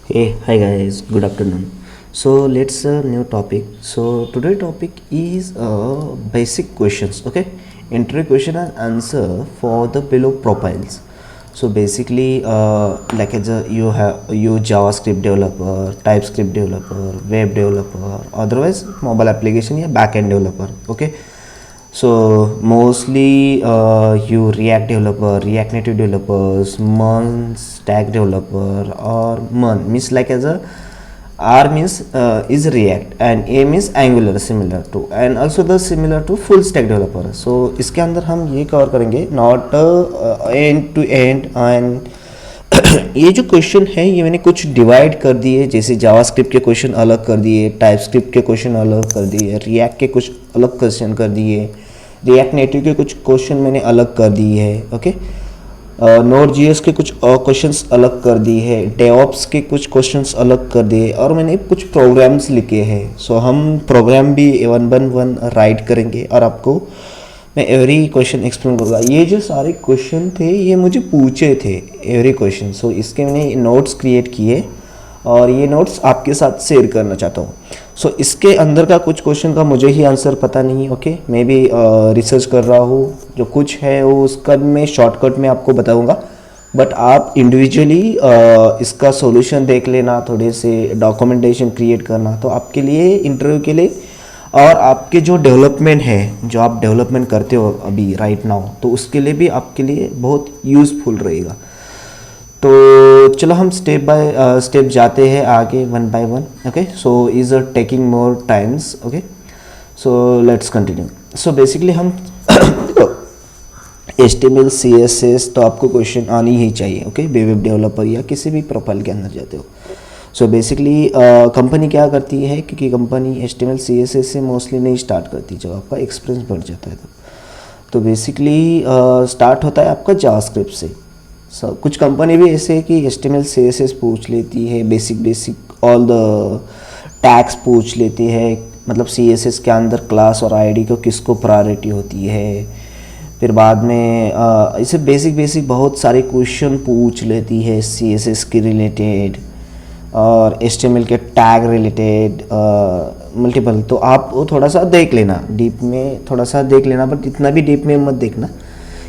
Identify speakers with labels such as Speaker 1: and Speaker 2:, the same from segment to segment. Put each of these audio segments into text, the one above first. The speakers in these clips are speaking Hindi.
Speaker 1: Hey, hi guys, good afternoon. So let's new topic. So today topic is basic questions. Okay, interview question and answer for the below profiles. So basically, like as a you JavaScript developer, TypeScript developer, web developer, otherwise mobile application या backend developer. Okay, so mostly you React developer, React Native developers, MERN stack developer, or MERN means like as a R means is React and A means Angular similar to, and also the similar to full stack developer. So इसके अंदर हम ये कवर करेंगे not end to end and ये जो क्वेश्चन है ये मैंने कुछ डिवाइड कर दिए, जैसे जावास्क्रिप्ट के क्वेश्चन अलग कर दिए, टाइपस्क्रिप्ट के क्वेश्चन अलग कर दिए, रिएक्ट के कुछ अलग क्वेश्चन कर दिए, रिएक्ट नेटिव के कुछ क्वेश्चन मैंने अलग कर दिए है। ओके, नोड जीएस के कुछ क्वेश्चंस अलग कर दिए है, डेवऑप्स के कुछ क्वेश्चंस अलग कर दिए, और मैंने कुछ प्रोग्राम्स लिखे हैं। सो हम प्रोग्राम भी वन बाय वन राइट करेंगे और आपको मैं एवरी क्वेश्चन एक्सप्लेन करूँगा। ये जो सारे क्वेश्चन थे ये मुझे पूछे थे एवरी क्वेश्चन, सो इसके मैंने नोट्स क्रिएट किए और ये नोट्स आपके साथ शेयर करना चाहता हूँ। सो इसके अंदर का कुछ क्वेश्चन का मुझे ही आंसर पता नहीं है। ओके, मैं भी रिसर्च कर रहा हूँ, जो कुछ है वो उसका मैं शॉर्टकट में आपको बताऊँगा, बट आप इंडिविजुअली इसका सॉल्यूशन देख लेना, थोड़े से डॉक्यूमेंटेशन क्रिएट करना, तो आपके लिए इंटरव्यू के लिए और आपके जो डेवलपमेंट है, जो आप डेवलपमेंट करते हो अभी राइट नाउ, तो उसके लिए भी आपके लिए बहुत यूज़फुल रहेगा। तो चलो हम स्टेप बाय स्टेप जाते हैं आगे one by one. Okay, so is taking more times. Okay, so let's continue. So basically हम HTML CSS तो आपको क्वेश्चन आनी ही चाहिए। ओके, वेब डेवलपर या किसी भी प्रोफाइल के अंदर जाते हो। सो बेसिकली कंपनी क्या करती है, क्योंकि कंपनी HTML CSS से मोस्टली नहीं स्टार्ट करती, जब आपका एक्सपीरियंस बढ़ जाता है तो बेसिकली स्टार्ट होता है आपका जावास्क्रिप्ट से। कुछ कंपनी भी ऐसे है कि HTML CSS पूछ लेती है, बेसिक ऑल द टैग्स पूछ लेती है, मतलब CSS के अंदर क्लास और ID को किसको प्रायोरिटी होती है, फिर बाद में इसे बेसिक बहुत सारे क्वेश्चन पूछ लेती है CSS के रिलेटेड और HTML के टैग रिलेटेड मल्टीपल। तो आप वो थोड़ा सा देख लेना, डीप में थोड़ा सा देख लेना, बट इतना भी डीप में मत देखना,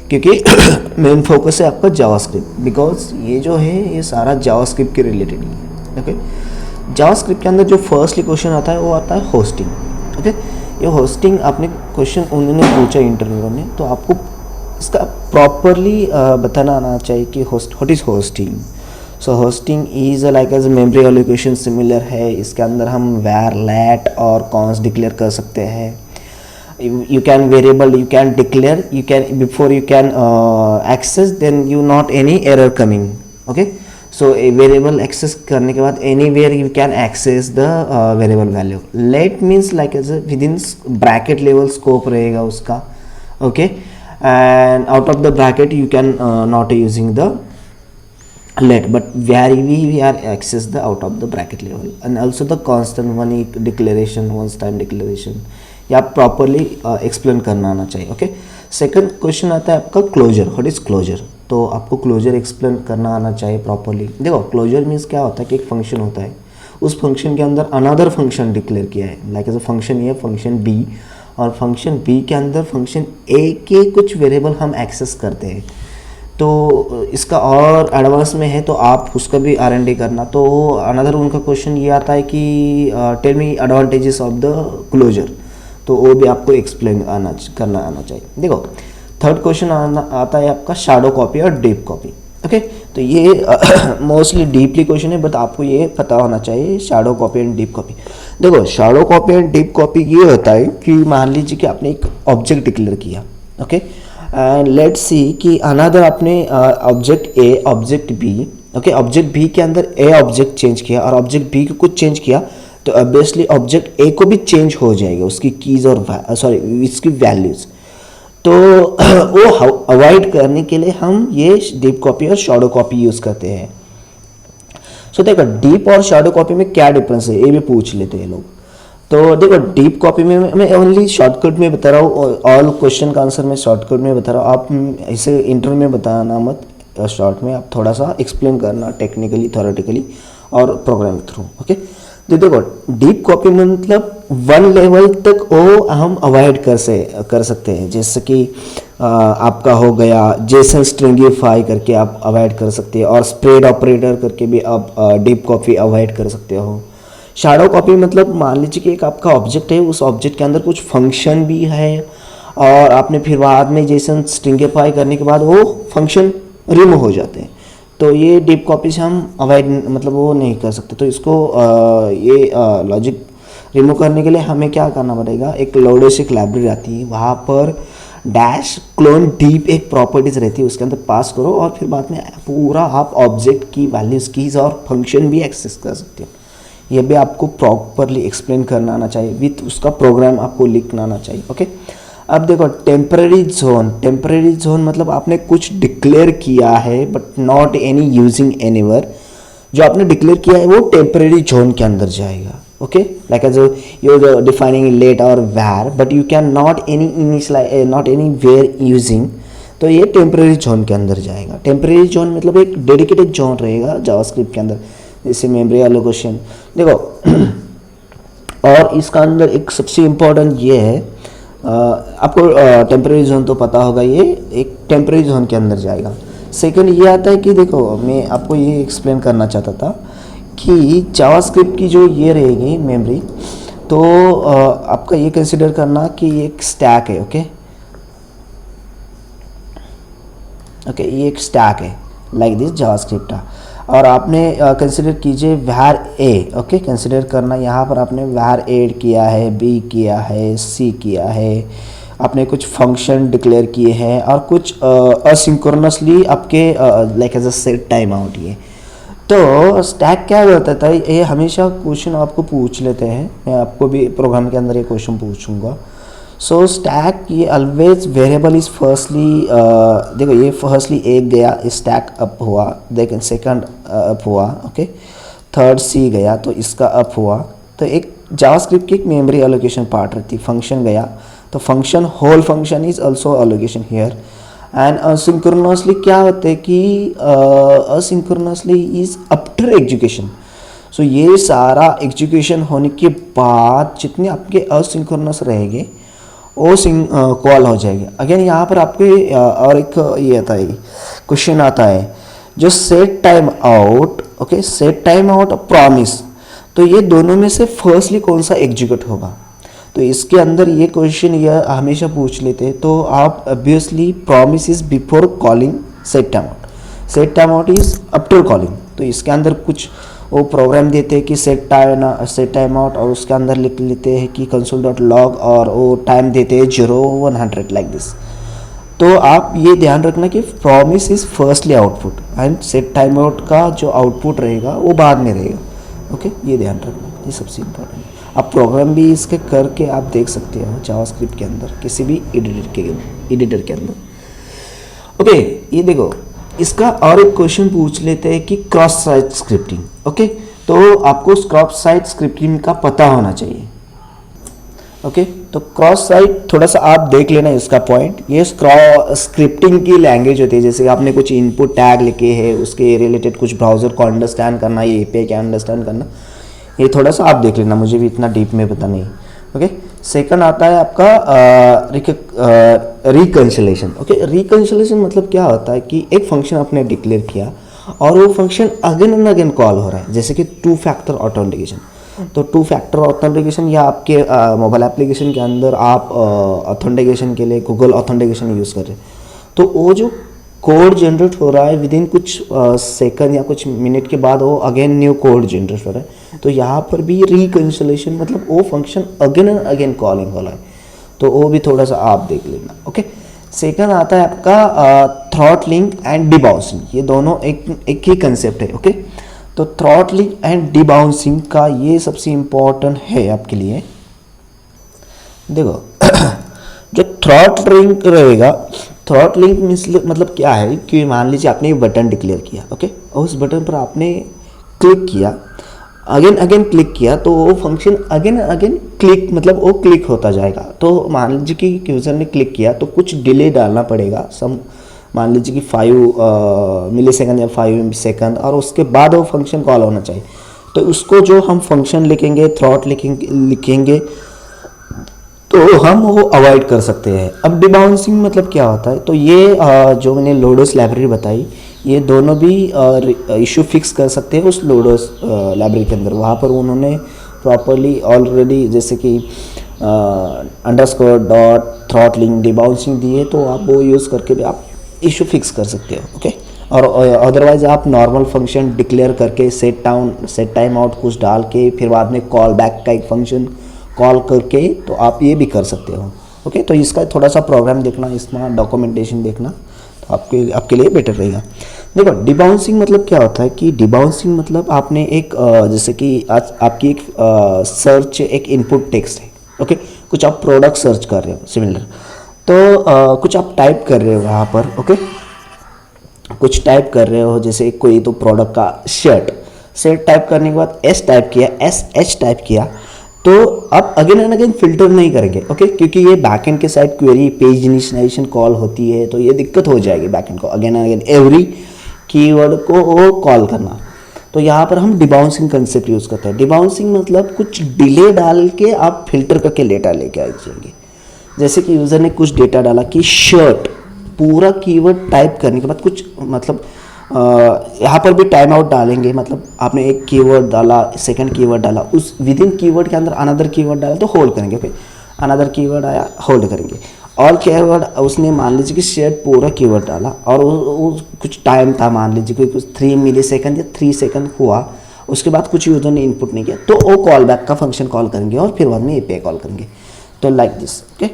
Speaker 1: क्योंकि मेन फोकस है आपका जावास्क्रिप्ट, बिकॉज ये जो है ये सारा जावास्क्रिप्ट के रिलेटेड ही है। ओके, जावास्क्रिप्ट के अंदर जो फर्स्टली क्वेश्चन आता है वो आता है होस्टिंग। ओके, ये होस्टिंग आपने क्वेश्चन उन्होंने पूछा इंटरव्यू में, तो आपको इसका प्रॉपरली बताना आना चाहिए कि what is hoisting. So hoisting is like as memory allocation similar है, इसके अंदर हम वैर लैट और कॉन्स डिक्लेयर कर सकते हैं। you can variable you can declare, you can before you can access, then you not any error coming. Okay, so a variable access करने के बाद anywhere you can access the variable value. Let means like as a within bracket level scope रहेगा उसका। Okay, and out of the bracket you can not using the let, but where we are access the out of the bracket level, and also the constant one declaration, once time declaration, या प्रॉपरली एक्सप्लेन करना आना चाहिए। ओके, सेकंड क्वेश्चन आता है आपका क्लोजर। व्हाट इज़ क्लोजर, तो आपको क्लोजर एक्सप्लेन करना आना चाहिए प्रॉपरली। देखो, क्लोजर मीन्स क्या होता है कि एक फंक्शन होता है, उस फंक्शन के अंदर अनदर फंक्शन डिक्लेयर किया है, like as a function A function B, और फंक्शन बी के अंदर फंक्शन ए के कुछ वेरिएबल हम एक्सेस करते हैं। तो इसका और एडवांस में है तो आप उसका भी R&D करना। तो अनदर उनका क्वेश्चन ये आता है कि tell me advantages of the closure, तो वो भी आपको एक्सप्लेन करना आना चाहिए। देखो, थर्ड क्वेश्चन आता है आपका शैडो कॉपी और डीप कॉपी। ओके, तो ये मोस्टली डीपली क्वेश्चन है, बट आपको ये पता होना चाहिए shadow copy and deep copy. देखो, shadow copy and deep copy ये होता है कि मान लीजिए कि आपने एक ऑब्जेक्ट डिक्लेयर किया। ओके, एंड लेट्स सी कि अनदर आपने object A object B, okay, object B के अंदर ए ऑब्जेक्ट चेंज किया और ऑब्जेक्ट बी को कुछ चेंज किया, तो ऑब्वियसली ऑब्जेक्ट ए को भी चेंज हो जाएगा उसकी कीज़ और इसकी वैल्यूज़। तो वो अवॉइड करने के लिए हम ये डीप कॉपी और शैडो कॉपी यूज़ करते हैं। सो देखो, डीप और शैडो कॉपी में क्या डिफरेंस है ये भी पूछ लेते हैं लोग। तो देखो, डीप कॉपी में मैं ओनली शॉर्टकट में बता रहा हूँ, ऑल क्वेश्चन का आंसर मैं शॉर्टकट में बता रहा हूँ। आप इसे इंटरव्यू में बताना मत, शॉर्ट में आप थोड़ा सा एक्सप्लेन करना टेक्निकली थ्योरेटिकली, और प्रोग्राम थ्रू। ओके, तो देखो डीप कॉपी मतलब वन लेवल तक वो हम अवॉइड कर सकते हैं, जैसे कि आपका हो गया जेसन स्ट्रिंगिफाई करके आप अवॉइड कर सकते हैं, और स्प्रेड ऑपरेटर करके भी आप डीप कॉपी अवॉइड कर सकते हो। शैडो कॉपी मतलब मान लीजिए कि एक आपका ऑब्जेक्ट है, उस ऑब्जेक्ट के अंदर कुछ फंक्शन भी है और आपने फिर बाद में जेसन स्ट्रिंगिफाई करने के बाद वो फंक्शन रिमूव हो जाते हैं, तो ये डीप कॉपी से हम अवॉइड मतलब वो नहीं कर सकते। तो इसको ये लॉजिक रिमूव करने के लिए हमें क्या करना पड़ेगा, एक लोडेसिक लाइब्रेरी आती है, वहाँ पर डैश क्लोन डीप एक प्रॉपर्टीज रहती है, उसके अंदर पास करो और फिर बाद में पूरा आप ऑब्जेक्ट की वैल्यूज कीज और फंक्शन भी एक्सेस कर सकते हो। ये भी आपको प्रॉपरली एक्सप्लेन करना आना चाहिए, विथ उसका प्रोग्राम आपको लिखना आना चाहिए। ओके, अब देखो टेम्पररी जोन मतलब आपने कुछ डिक्लेयर किया है but not any using anywhere. जो आपने डिक्लेयर किया है वो टेम्पररी जोन के अंदर जाएगा। Okay, like as you defining let और var, but you can not any initialize not anywhere using, तो ये टेम्पररी जोन के अंदर जाएगा। टेम्पररी जोन मतलब एक डेडिकेटेड जोन रहेगा जावास्क्रिप्ट के अंदर, जैसे मेमोरी एलोकेशन। देखो और इसका अंदर एक सबसे इम्पोर्टेंट ये है, आपको टेम्पररी जोन तो पता होगा, ये एक टेम्पररी जोन के अंदर जाएगा। सेकंड ये आता है कि देखो मैं आपको ये एक्सप्लेन करना चाहता था कि जावास्क्रिप्ट की जो ये रहेगी मेमोरी, तो आपका ये कंसिडर करना कि एक स्टैक है। ओके, ये एक स्टैक है लाइक दिस जावास्क्रिप्ट का, और आपने कंसिडर कीजिए var a। ओके, कंसिडर करना यहाँ पर आपने var ऐड किया है, b किया है, c किया है, आपने कुछ फंक्शन डिक्लेयर किए हैं और कुछ असिंक्रोनसली आपके like as a set time out. ये तो स्टैक क्या करता था, ये हमेशा क्वेश्चन आपको पूछ लेते हैं, मैं आपको भी प्रोग्राम के अंदर ये क्वेश्चन पूछूंगा। सो स्टैक ये ऑलवेज वेरिएबल इज फर्स्टली, देखो ये फर्स्टली एक गया, स्टैक अप हुआ, देखें सेकंड अप हुआ, ओके, थर्ड सी गया तो इसका अप हुआ। तो एक जावास्क्रिप्ट की एक मेमोरी एलोकेशन पार्ट रहती, फंक्शन गया तो function whole function is also allocation here. And asynchronously क्या होते हैं कि asynchronously is after execution. So ये सारा एग्जीक्यूशन होने के बाद जितने आपके असिंक्रोनस रहेंगे वो कॉल हो जाएगी। अगेन यहाँ पर आपके और एक ये आता है क्वेश्चन आता है जो set time out. Okay, set time out promise, तो ये दोनों में से फर्स्टली कौन सा एग्जीक्यूट होगा, तो इसके अंदर ये क्वेश्चन ये हमेशा पूछ लेते हैं। तो आप obviously promise is before calling set time out, set time out is after calling. तो इसके अंदर कुछ वो प्रोग्राम देते हैं कि सेट टाइम आउट, और उसके अंदर लिख लेते हैं कि console.log और वो टाइम देते हैं 0-100 लाइक दिस। तो आप ये ध्यान रखना कि promise is firstly output and set time out का जो आउटपुट रहेगा वो बाद में रहेगा। ओके, ये ध्यान रखना, ये सबसे इम्पोर्टेंट है। आप प्रोग्राम भी इसके करके आप देख सकते हो जावास्क्रिप्ट के अंदर, किसी भी एडिटर के अंदर। ओके, ये देखो इसका और एक क्वेश्चन पूछ लेते हैं कि क्रॉस साइट स्क्रिप्टिंग। ओके, तो आपको क्रॉस साइट स्क्रिप्टिंग का पता होना चाहिए। ओके, तो क्रॉस साइट थोड़ा सा आप देख लेना इसका पॉइंट। ये स्क्रिप्टिंग की लैंग्वेज होती है, जैसे आपने कुछ इनपुट टैग लिखे हैं उसके रिलेटेड कुछ ब्राउजर को अंडरस्टैंड करना, ये एपीआई क्या अंडरस्टैंड करना, ये थोड़ा सा आप देख लेना, मुझे भी इतना डीप में पता नहीं। ओके, सेकंड आता है आपका रिकंसिलेशन। ओके, रिकंसिलेशन मतलब क्या होता है कि एक फंक्शन आपने डिक्लेयर किया और वो function again and again call हो रहा है, जैसे कि 2 फैक्टर ऑथेंटिकेशन। तो 2 फैक्टर ऑथेंटिकेशन या आपके मोबाइल एप्लीकेशन के अंदर आप ऑथेंटिकेशन के लिए गूगल ऑथेंटिकेशन यूज़ कर रहे हैं, तो वो जो कोड जनरेट हो रहा है विद इन कुछ सेकंड या कुछ मिनट के बाद वो अगेन न्यू कोड जनरेट हो रहा है। तो यहाँ पर भी रिकंसिलेशन मतलब वो function again and again calling हो रहा है, तो वो भी थोड़ा सा आप देख लेना। ओके, सेकंड आता है आपका थ्रॉटलिंग एंड डिबाउंसिंग। ये दोनों एक ही कंसेप्ट है। ओके, तो थ्रॉटलिंग एंड डिबाउंसिंग का ये सबसे इम्पोर्टेंट है आपके लिए। देखो जो थ्रॉटलिंग रहेगा, थ्रॉटलिंग मतलब क्या है कि मान लीजिए आपने एक बटन डिक्लेयर किया, ओके, और उस बटन पर आपने क्लिक किया, अगेन अगेन क्लिक किया, तो वो फंक्शन अगेन अगेन क्लिक मतलब वो क्लिक होता जाएगा। तो मान लीजिए कि यूज़र ने क्लिक किया तो कुछ डिले डालना पड़ेगा, सम मान लीजिए कि 5 मिली सेकेंड या 5 सेकेंड, और उसके बाद वो फंक्शन कॉल होना चाहिए, तो उसको जो हम फंक्शन लिखेंगे, थ्रॉट लिखेंगे तो हम वो अवॉइड कर सकते हैं। अब डिबाउंसिंग मतलब क्या होता है, तो ये जो मैंने लोडोस लाइब्रेरी बताई, ये दोनों भी इशू फिक्स कर सकते हैं उस लोडोस लाइब्रेरी के अंदर। वहाँ पर उन्होंने प्रॉपरली ऑलरेडी जैसे कि अंडरस्कोर, डॉट, थ्रॉटलिंग, डिबाउंसिंग दिए, तो आप वो यूज़ करके भी आप इशू फिक्स कर सकते हो। ओके, और अदरवाइज आप नॉर्मल फंक्शन डिक्लेयर करके सेट टाइम आउट कुछ डाल के फिर बाद में कॉल बैक का एक फंक्शन कॉल करके तो आप ये भी कर सकते हो। ओके, तो इसका थोड़ा सा प्रोग्राम देखना, इसमें डॉक्यूमेंटेशन देखना, तो आपके लिए बेटर रहेगा। देखो डिबाउंसिंग मतलब क्या होता है कि डिबाउंसिंग मतलब आपने एक जैसे कि आज आपकी एक सर्च एक इनपुट टेक्स्ट है। ओके, कुछ आप प्रोडक्ट सर्च कर रहे हो सिमिलर, तो कुछ आप टाइप कर रहे हो वहाँ पर। ओके, कुछ टाइप कर रहे हो, जैसे कोई तो प्रोडक्ट का शर्ट टाइप करने के बाद एस टाइप किया, SH टाइप किया, तो आप अगेन एंड अगेन फिल्टर नहीं करेंगे। ओके, क्योंकि ये बैकएंड के साइड क्वेरी पेज इनिशिएलाइजेशन कॉल होती है, तो ये दिक्कत हो जाएगी बैकएंड को again and again every keyword को वो कॉल करना। तो यहाँ पर हम डिबाउंसिंग कंसेप्ट यूज़ करते हैं। डिबाउंसिंग मतलब कुछ डिले डाल के आप फिल्टर करके डेटा लेके आ जाएंगे। जैसे कि यूज़र ने कुछ डेटा डाला कि शर्ट, पूरा कीवर्ड टाइप करने के बाद कुछ मतलब यहाँ पर भी टाइम आउट डालेंगे, मतलब आपने एक कीवर्ड डाला, सेकंड कीवर्ड डाला, उस विद इन कीवर्ड के अंदर अनदर कीवर्ड डाला तो होल्ड करेंगे। फिर अनदर कीवर्ड आया, होल्ड करेंगे। और कीवर्ड उसने मान लीजिए कि शेयर पूरा कीवर्ड डाला और वो कुछ टाइम था, मान लीजिए कि कुछ 3 मिली सेकेंड या 3 सेकेंड हुआ, उसके बाद कुछ यूजर ने इनपुट नहीं किया, तो वो कॉल बैक का फंक्शन कॉल करेंगे और फिर बाद में API कॉल करेंगे। तो लाइक दिस। ओके,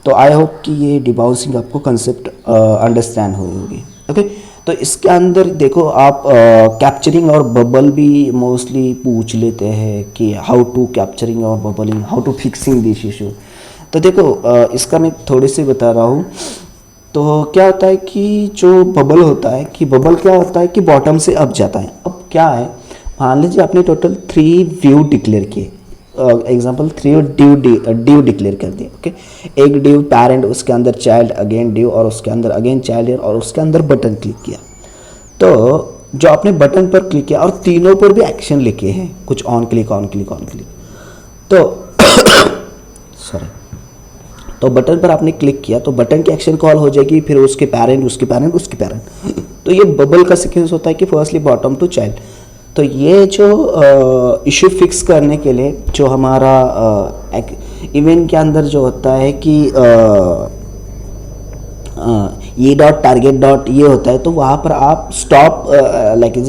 Speaker 1: तो आई होप कि ये डिबाउंसिंग आपको कंसेप्ट अंडरस्टैंड हुई होगी। ओके, तो इसके अंदर देखो आप कैप्चरिंग और बबल भी मोस्टली पूछ लेते हैं कि हाउ टू कैप्चरिंग और bubbling, how to fixing this issue. तो देखो इसका मैं थोड़ी सी बता रहा हूँ। तो क्या होता है कि जो बबल होता है, कि बबल क्या होता है कि बॉटम से अप जाता है। अब क्या है, मान लीजिए आपने टोटल 3 व्यू डिक्लेयर किए, एग्जाम्पल 3 ड्यू डिक्लेयर कर दिए। ओके, एक ड्यू पैरेंट, उसके अंदर चाइल्ड, अगेन ड्यू, और उसके अंदर अगेन चाइल्ड, और उसके अंदर बटन क्लिक किया। तो जो आपने बटन पर क्लिक किया और तीनों पर भी एक्शन लिखे हैं, कुछ ऑन क्लिक, तो सॉरी, तो बटन पर आपने क्लिक किया तो बटन की एक्शन कॉल हो जाएगी, फिर उसके पैरेंट। तो ये बबल का सीक्वेंस होता है कि फर्स्टली बॉटम टू चाइल्ड। तो ये जो इशू फिक्स करने के लिए जो हमारा इवेंट के अंदर जो होता है कि ये डॉट टारगेट डॉट ये होता है, तो वहाँ पर आप स्टॉप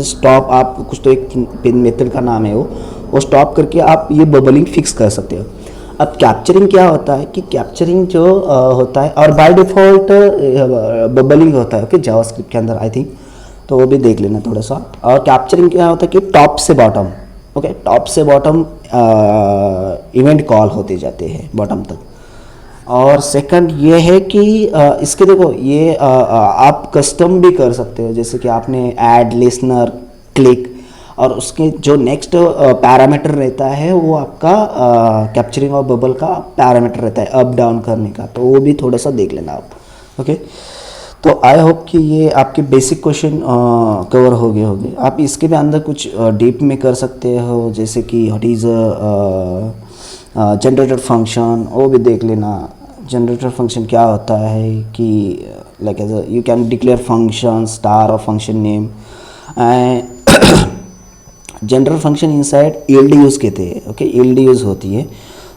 Speaker 1: स्टॉप, आप कुछ तो एक मेथड का नाम है वो स्टॉप करके आप ये बबलिंग फिक्स कर सकते हो। अब कैप्चरिंग क्या होता है कि कैप्चरिंग जो होता है, और बाय डिफ़ॉल्ट बबलिंग होता है। ओके, जावास्क्रिप्ट के अंदर आई थिंक, तो वो भी देख लेना थोड़ा सा। और कैप्चरिंग क्या होता है कि टॉप से बॉटम, ओके, टॉप से बॉटम इवेंट कॉल होते जाते हैं बॉटम तक। और सेकंड ये है कि इसके देखो ये आप कस्टम भी कर सकते हो, जैसे कि आपने ऐड लिसनर क्लिक, और उसके जो नेक्स्ट पैरामीटर रहता है वो आपका कैप्चरिंग और बबल का पैरामीटर रहता है अप डाउन करने का, तो वो भी थोड़ा सा देख लेना आप। ओके, तो आई होप कि ये आपके बेसिक क्वेश्चन कवर हो गए होंगे। आप इसके भी अंदर कुछ डीप में कर सकते हो, जैसे कि व्हाट इज़ जनरेटर फंक्शन, वो भी देख लेना। जनरेटर फंक्शन क्या होता है कि like as you can declare function star और function name. General function inside yield use कहते हैं। ओके, ईल्ड यूज़ होती है।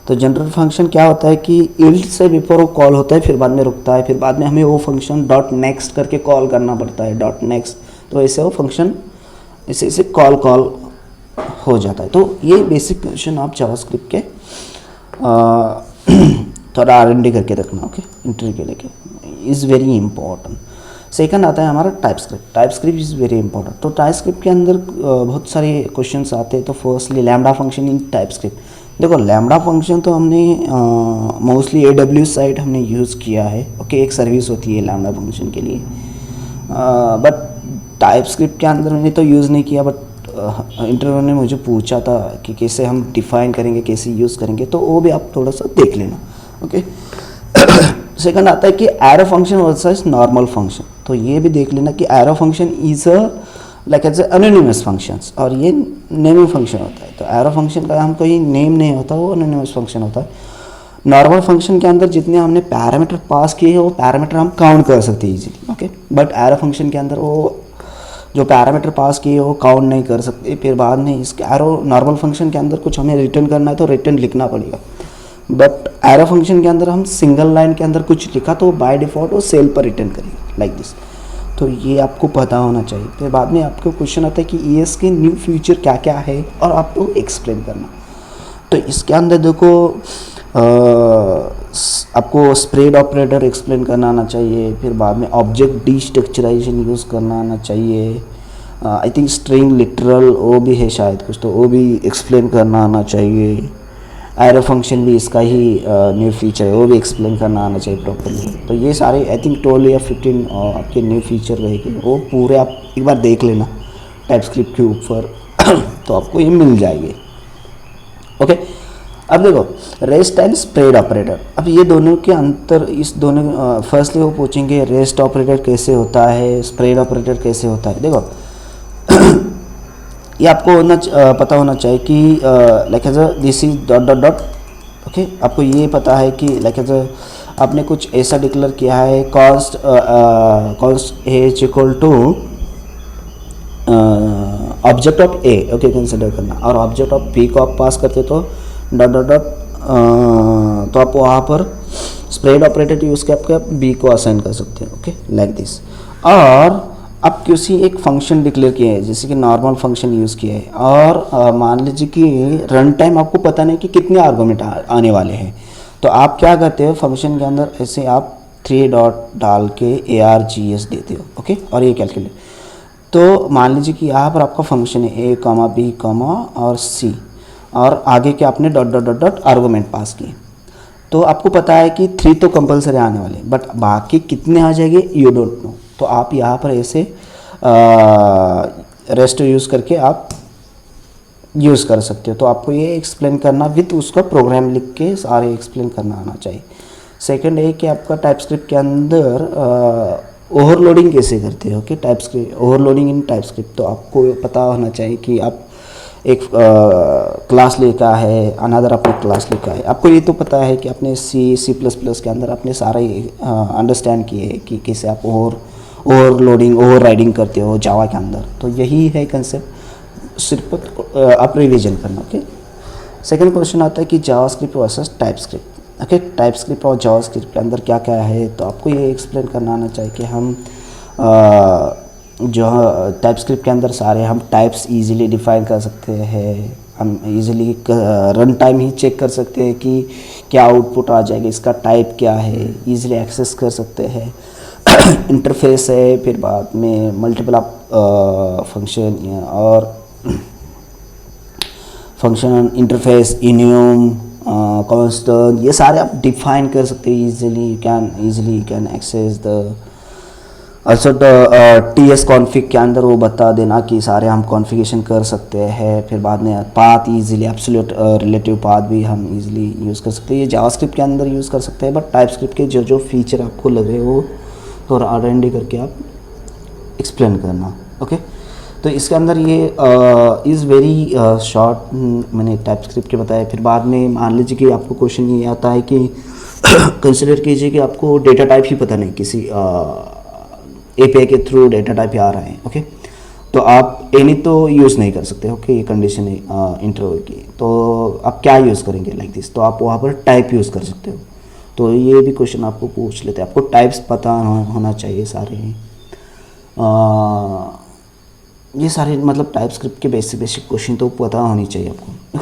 Speaker 1: तो जनरल फंक्शन क्या होता है कि ईल्ड से बिफोर वो कॉल होता है, फिर बाद में रुकता है, फिर बाद में हमें वो फंक्शन डॉट नेक्स्ट करके कॉल करना पड़ता है, डॉट नेक्स्ट, तो ऐसे वो फंक्शन ऐसे कॉल हो जाता है। तो ये बेसिक क्वेश्चन आप जावास्क्रिप्ट के थोड़ा R&D करके रखना। ओके, इंटरव्यू के लेके इज़ वेरी इंपॉर्टेंट। सेकंड आता है हमारा टाइपस्क्रिप्ट इज़ वेरी इंपॉर्टेंट। तो टाइपस्क्रिप्ट के अंदर बहुत सारे क्वेश्चंस आते हैं। तो firstly lambda function in TypeScript. देखो लैम्डा फंक्शन तो हमने मोस्टली AWS साइड हमने यूज़ किया है। ओके, एक सर्विस होती है लैम्डा फंक्शन के लिए, बट टाइपस्क्रिप्ट के अंदर मैंने तो यूज़ नहीं किया। बट इंटरव्यू ने मुझे पूछा था कि कैसे हम डिफ़ाइन करेंगे, कैसे यूज़ करेंगे, तो वो भी आप थोड़ा सा देख लेना। ओके
Speaker 2: सेकंड आता है कि arrow function versus normal function. तो ये भी देख लेना कि arrow function is a like as anonymous functions और ये नेमिंग फंक्शन होता है। तो एरो फंक्शन का हम कोई नेम नहीं होता, वो एनोनिमस फंक्शन होता है। नॉर्मल फंक्शन के अंदर जितने हमने पैरामीटर पास किए हैं वो पैरामीटर हम काउंट कर सकते हैं easily, okay. But arrow function के अंदर वो जो पैरामीटर पास किए वो काउंट नहीं कर सकते। फिर बाद में इसके एरो नॉर्मल फंक्शन के अंदर कुछ हमें रिटर्न करना है तो रिटर्न लिखना पड़ेगा। बट एरो फंक्शन के अंदर हम सिंगल लाइन के अंदर कुछ लिखा तो बाय डिफ़ॉल्ट वो सेल पर रिटर्न करेगा लाइक दिस। तो ये आपको पता होना चाहिए। फिर बाद में आपको क्वेश्चन आता है कि ES के न्यू फीचर क्या क्या है और आपको एक्सप्लेन करना। तो इसके अंदर देखो आपको स्प्रेड ऑपरेटर एक्सप्लेन करना आना चाहिए। फिर बाद में ऑब्जेक्ट डिस्ट्रक्चराइजेशन यूज़ करना आना चाहिए। आई थिंक स्ट्रिंग लिटरल वो भी है शायद कुछ, तो वो भी एक्सप्लेन करना आना चाहिए। एरो फंक्शन भी इसका ही न्यू फीचर है, वो भी एक्सप्लेन करना आना चाहिए प्रॉपर्ली। तो ये सारे आई थिंक 12 या 15 आपके न्यू फीचर रहेंगे, वो पूरे आप एक बार देख लेना टाइपस्क्रिप्ट के ऊपर तो आपको ये मिल जाएंगे, ओके। अब देखो रेस्ट एंड स्प्रेड ऑपरेटर। अब ये दोनों के अंतर, इस दोनों फर्स्टली वो पूछेंगे रेस्ट ऑपरेटर कैसे होता है, स्प्रेड ऑपरेटर कैसे होता है। देखो ये आपको पता होना चाहिए कि like as this is dot dot dot, okay. आपको ये पता है कि लाइक एज आपने कुछ ऐसा डिक्लेयर किया है const as equal to object of A, okay, consider करना। और ऑब्जेक्ट ऑफ बी को आप पास करते तो डॉट डॉट डॉट, तो आप वहाँ पर स्प्रेड ऑपरेटर यूज़ करके आप बी को असाइन कर सकते हैं, ओके, लाइक दिस। और आप किसी एक फंक्शन डिक्लेयर किए हैं, जैसे कि नॉर्मल फंक्शन यूज़ किया है, और मान लीजिए कि रन टाइम आपको पता नहीं कि कितने आर्गुमेंट आने वाले हैं, तो आप क्या करते हो फंक्शन के अंदर ऐसे आप 3 डॉट डाल के ARGS देते हो, ओके, और ये कैलकुलेट। तो मान लीजिए कि यहाँ पर आपका फंक्शन है A, B, और C, और आगे के आपने dot dot dot dot argument pass किए। तो आपको पता है कि 3 तो कंपलसरी आने वाले, बट बाकी कितने आ जाएंगे यू डोंट नो। तो आप यहाँ पर ऐसे रेस्ट यूज़ करके आप यूज़ कर सकते हो। तो आपको ये एक्सप्लेन करना विथ उसका प्रोग्राम लिख के सारे एक्सप्लेन करना आना चाहिए। सेकंड है कि आपका टाइपस्क्रिप्ट के अंदर ओवरलोडिंग कैसे करते हो, कि टाइपस्क्रिप्ट ओवरलोडिंग इन टाइपस्क्रिप्ट। तो आपको पता होना चाहिए कि आप एक क्लास लिखा है, अनदर आपने क्लास लिखा है। आपको ये तो पता है कि आपने C++ के अंदर आपने सारे अंडरस्टैंड किए हैं कि कैसे आप ओवरलोडिंग ओवर राइडिंग करते हो जावा के अंदर। तो यही है कंसेप्ट, सिर्फ आप रिवीजन करना, ओके। सेकंड क्वेश्चन आता है कि JavaScript versus TypeScript, okay. TypeScript और जावास्क्रिप्ट के अंदर क्या क्या है, तो आपको ये एक्सप्लेन करना आना चाहिए कि हम जो टाइपस्क्रिप्ट के अंदर सारे हम टाइप्स इजीली डिफाइन कर सकते हैं। हम इजीली रन टाइम ही चेक कर सकते हैं कि क्या आउटपुट आ जाएगा, इसका टाइप क्या है, इजीली एक्सेस कर सकते हैं। इंटरफेस है, फिर बाद में मल्टीपल आप फंक्शन और फंक्शन इंटरफेस इनियम कांस्टेंट, ये सारे आप डिफाइन कर सकते हैं easily. You can access the also TS config के अंदर वो बता देना कि सारे हम कॉन्फ़िगरेशन कर सकते हैं। फिर बाद में path easily absolute relative path भी हम इजीली यूज़ कर सकते हैं। ये जावास्क्रिप्ट के अंदर यूज़ कर सकते हैं, बट टाइपस्क्रिप्ट के जो जो फीचर आपको लगे वो थोड़ा R&D करके आप एक्सप्लेन करना, ओके। तो इसके अंदर ये इज़ वेरी शॉर्ट मैंने टाइपस्क्रिप्ट के बताया। फिर बाद में मान लीजिए कि आपको क्वेश्चन ये आता है कि कंसिडर कीजिए कि आपको डेटा टाइप ही पता नहीं, किसी API के थ्रू डेटा टाइप आ रहा है, ओके। तो आप एनी तो यूज़ नहीं कर सकते, ओके। ये कंडीशन है इंटरव्यू की। तो आप क्या यूज़ करेंगे लाइक दिस, तो आप वहाँ पर टाइप यूज़ कर सकते हो। तो ये भी क्वेश्चन आपको पूछ लेते हैं, आपको टाइप्स पता होना चाहिए सारे। ये सारे मतलब टाइपस्क्रिप्ट के बेसिक क्वेश्चन तो पता होनी चाहिए आपको।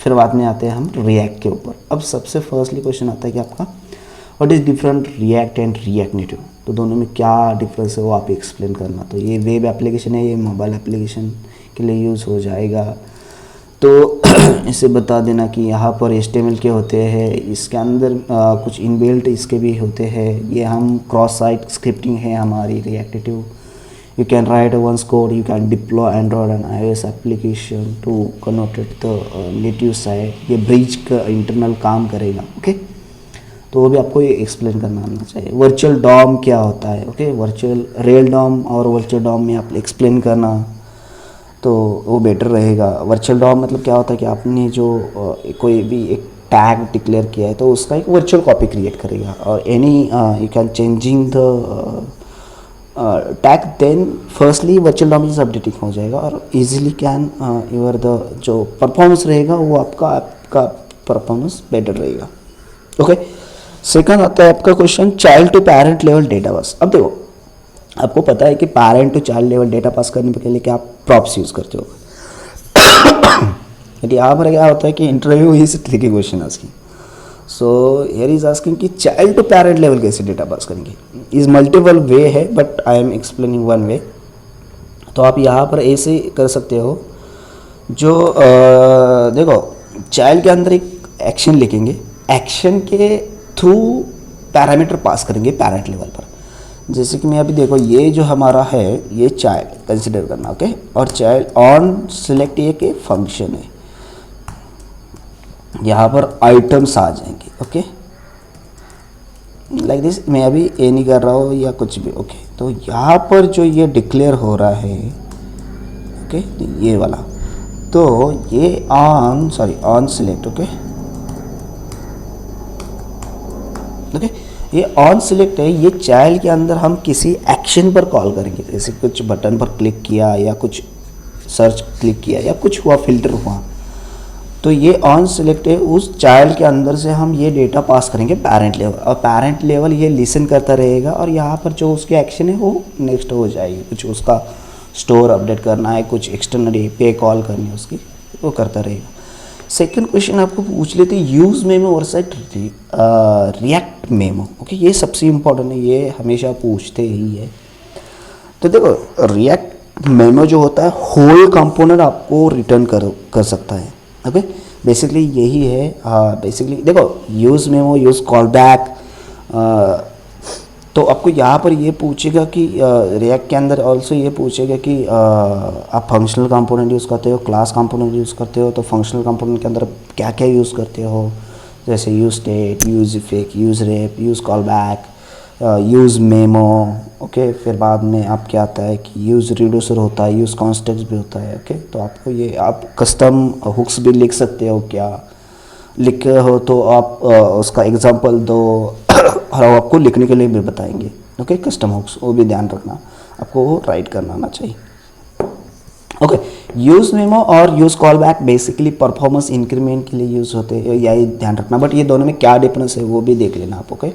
Speaker 2: फिर बाद में आते हैं हम रिएक्ट के ऊपर। अब सबसे फर्स्टली क्वेश्चन आता है कि आपका what is different react and react native. तो दोनों में क्या डिफरेंस है वो आप एक्सप्लेन करना। तो ये वेब एप्लीकेशन है, ये मोबाइल एप्लीकेशन के लिए यूज़ हो जाएगा। तो इसे बता देना कि यहाँ पर HTML के होते हैं, इसके अंदर कुछ इनबिल्ट इसके भी होते हैं। ये हम क्रॉस साइट स्क्रिप्टिंग है हमारी react native. You can write once code, you can deploy Android and iOS application to convert it the native side. ये ब्रिज का इंटरनल काम करेगा, ओके। तो वो भी आपको ये एक्सप्लेन करना आना चाहिए। वर्चुअल डॉम क्या होता है, ओके, वर्चुअल रियल डॉम और वर्चुअल डॉम में आप एक्सप्लेन करना तो वो बेटर रहेगा। वर्चुअल डॉम मतलब क्या होता है कि आपने जो कोई भी एक टैग डिक्लेयर किया है तो उसका एक वर्चुअल कॉपी क्रिएट करेगा, और any you can changing the tag, then firstly virtual DOM is updating हो जाएगा और इजीली कैन यूर द जो परफॉर्मेंस रहेगा वो आपका परफॉर्मेंस बेटर रहेगा। ओके, सेकंड आता है आपका question child to parent level data pass. अब देखो, आपको पता है कि parent to child level data pass करने के लिए क्या आप प्रॉप्स यूज़ करते हो। बट यहाँ पर क्या होता है कि interview is tricky question asking, so here is asking कि चाइल्ड टू पेरेंट लेवल कैसे डेटा पास करेंगे। इज मल्टीपल वे है but I am explaining one way. तो आप यहाँ पर ऐसे कर सकते हो, जो देखो चाइल्ड के अंदर एक एक्शन लिखेंगे, एक्शन के थ्रू पैरामीटर पास करेंगे पेरेंट लेवल पर। जैसे कि मैं अभी देखो, ये जो हमारा है ये चाइल्ड कंसिडर करना, ओके, और चाइल्ड ऑन सिलेक्ट ये के फंक्शन है, यहाँ पर आइटम्स आ जाएंगे, ओके, लाइक दिस। मैं अभी ये नहीं कर रहा हूँ या कुछ भी, ओके। तो यहाँ पर जो ये डिक्लेयर हो रहा है, ओके, ये वाला, तो ये ऑन सिलेक्ट, ओके, ये ऑन सिलेक्ट है, ये चाइल्ड के अंदर हम किसी एक्शन पर कॉल करेंगे, जैसे कुछ बटन पर क्लिक किया या कुछ सर्च क्लिक किया या कुछ हुआ, फिल्टर हुआ, तो ये ऑन सिलेक्ट है, उस चाइल्ड के अंदर से हम ये डेटा पास करेंगे पेरेंट लेवल, और पेरेंट लेवल ये लिसन करता रहेगा और यहाँ पर जो उसके एक्शन है वो नेक्स्ट हो जाएगी। कुछ उसका स्टोर अपडेट करना है, कुछ एक्सटर्नल पे कॉल करनी है उसकी, वो करता रहेगा। सेकंड क्वेश्चन आपको पूछ लेते हैं, use memo versus react memo, okay, ये सबसे इम्पोर्टेंट है, ये हमेशा पूछते ही है। तो देखो, रिएक्ट मेमो जो होता है होल कंपोनेंट आपको रिटर्न कर सकता है, ओके, बेसिकली यही है। बेसिकली देखो, use memo, use call back, तो आपको यहाँ पर ये पूछेगा कि रिएक्ट के अंदर ऑल्सो ये पूछेगा कि आप फंक्शनल कंपोनेंट यूज़ करते हो, क्लास कंपोनेंट यूज़ करते हो, तो फंक्शनल कंपोनेंट के अंदर क्या क्या यूज़ करते हो, जैसे use state, use effect, use rape, use call back, use memo, okay. फिर बाद में आप क्या आता है कि यूज़ रिड्यूसर होता है, यूज़ कॉन्टेक्स्ट भी होता है, ओके। तो आपको ये आप कस्टम हुक्स भी लिख सकते हो, क्या लिखे हो तो आप उसका एग्जांपल दो और आपको लिखने के लिए भी बताएंगे, ओके। कस्टम हुक्स वो भी ध्यान रखना, आपको वो राइट करना आना चाहिए, ओके। यूज़ मेमो और use call back basically performance increment के लिए यूज़ होते हैं, यही ध्यान रखना। बट ये दोनों में क्या डिफरेंस है वो भी देख लेना आप, ओके।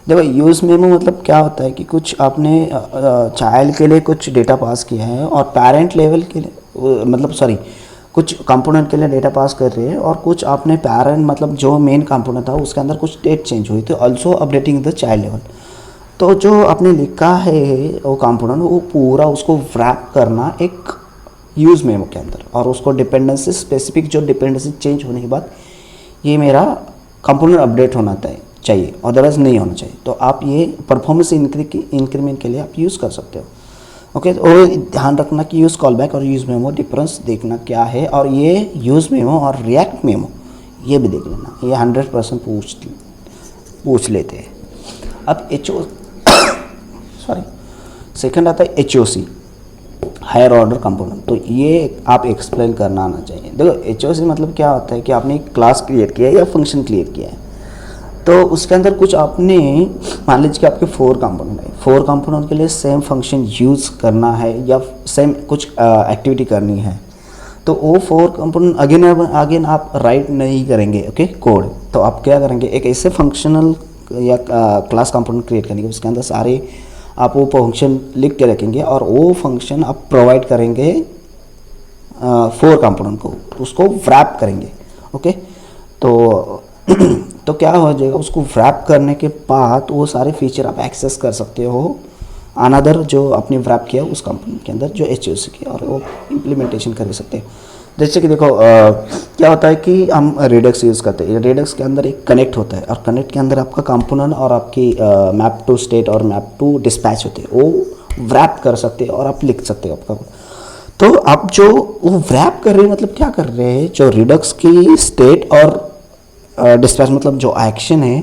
Speaker 2: देखो, यूज़ मेमो मतलब क्या होता है कि कुछ आपने चाइल्ड के लिए कुछ डेटा पास किया है और पेरेंट लेवल के लिए, मतलब सॉरी, कुछ कंपोनेंट के लिए डेटा पास कर रहे हैं, और कुछ आपने पेरेंट मतलब जो मेन कंपोनेंट था उसके अंदर कुछ डेट चेंज हुई, तो also updating the child level. तो जो आपने लिखा है वो कंपोनेंट, वो पूरा उसको रैप करना एक यूज़ मेमो के अंदर, और उसको डिपेंडेंसी स्पेसिफिक जो डिपेंडेंसी चेंज होने के बाद ये मेरा कंपोनेंट अपडेट होना चाहिए, अदरवाइज नहीं होना चाहिए। तो आप ये परफॉर्मेंस इंक्रीमेंट के लिए आप यूज़ कर सकते हो, ओके। और ध्यान रखना कि यूज़ कॉल बैक और यूज़ मेमो डिफरेंस देखना क्या है, और ये यूज़ मेमो और रिएक्ट मेमो ये भी देख लेना, ये 100% पूछ लेते हैं। अब सॉरी, सेकंड आता है HOC, हायर ऑर्डर कंपोनेंट। तो ये आप एक्सप्लेन करना आना चाहिए। देखो, HOC मतलब क्या होता है कि आपने एक क्लास क्रिएट किया है या फंक्शन क्रिएट किया है, तो उसके अंदर कुछ आपने, मान लीजिए कि आपके 4 कंपोनेंट है, 4 कंपोनेंट के लिए सेम फंक्शन यूज़ करना है या सेम कुछ एक्टिविटी करनी है, तो वो 4 कंपोनेंट अगेन आप राइट नहीं करेंगे, ओके, कोड। तो आप क्या करेंगे, एक ऐसे फंक्शनल या क्लास कंपोनेंट क्रिएट करेंगे, उसके अंदर सारे आप वो फंक्शन लिख के रखेंगे, और वो फंक्शन आप प्रोवाइड करेंगे 4 कंपोनेंट को, उसको रैप करेंगे, ओके। तो क्या हो जाएगा, उसको रैप करने के बाद वो सारे फीचर आप एक्सेस कर सकते हो अनदर जो आपने रैप किया उस कंपोनेंट के अंदर जो HOC की, और वो इम्प्लीमेंटेशन कर सकते हैं। जैसे कि देखो, क्या होता है कि हम रेडक्स यूज़ करते हैं, रेडक्स के अंदर एक कनेक्ट होता है, और कनेक्ट के अंदर आपका कंपोनेंट और आपकी मैप टू स्टेट और मैप टू डिस्पैच होते हैं, वो रैप कर सकते हैं और आप लिख सकते हो आपका। तो आप जो वो रैप कर रहे हैं, मतलब क्या कर रहे हैं, जो रेडक्स की स्टेट और डिस्पैच मतलब जो एक्शन है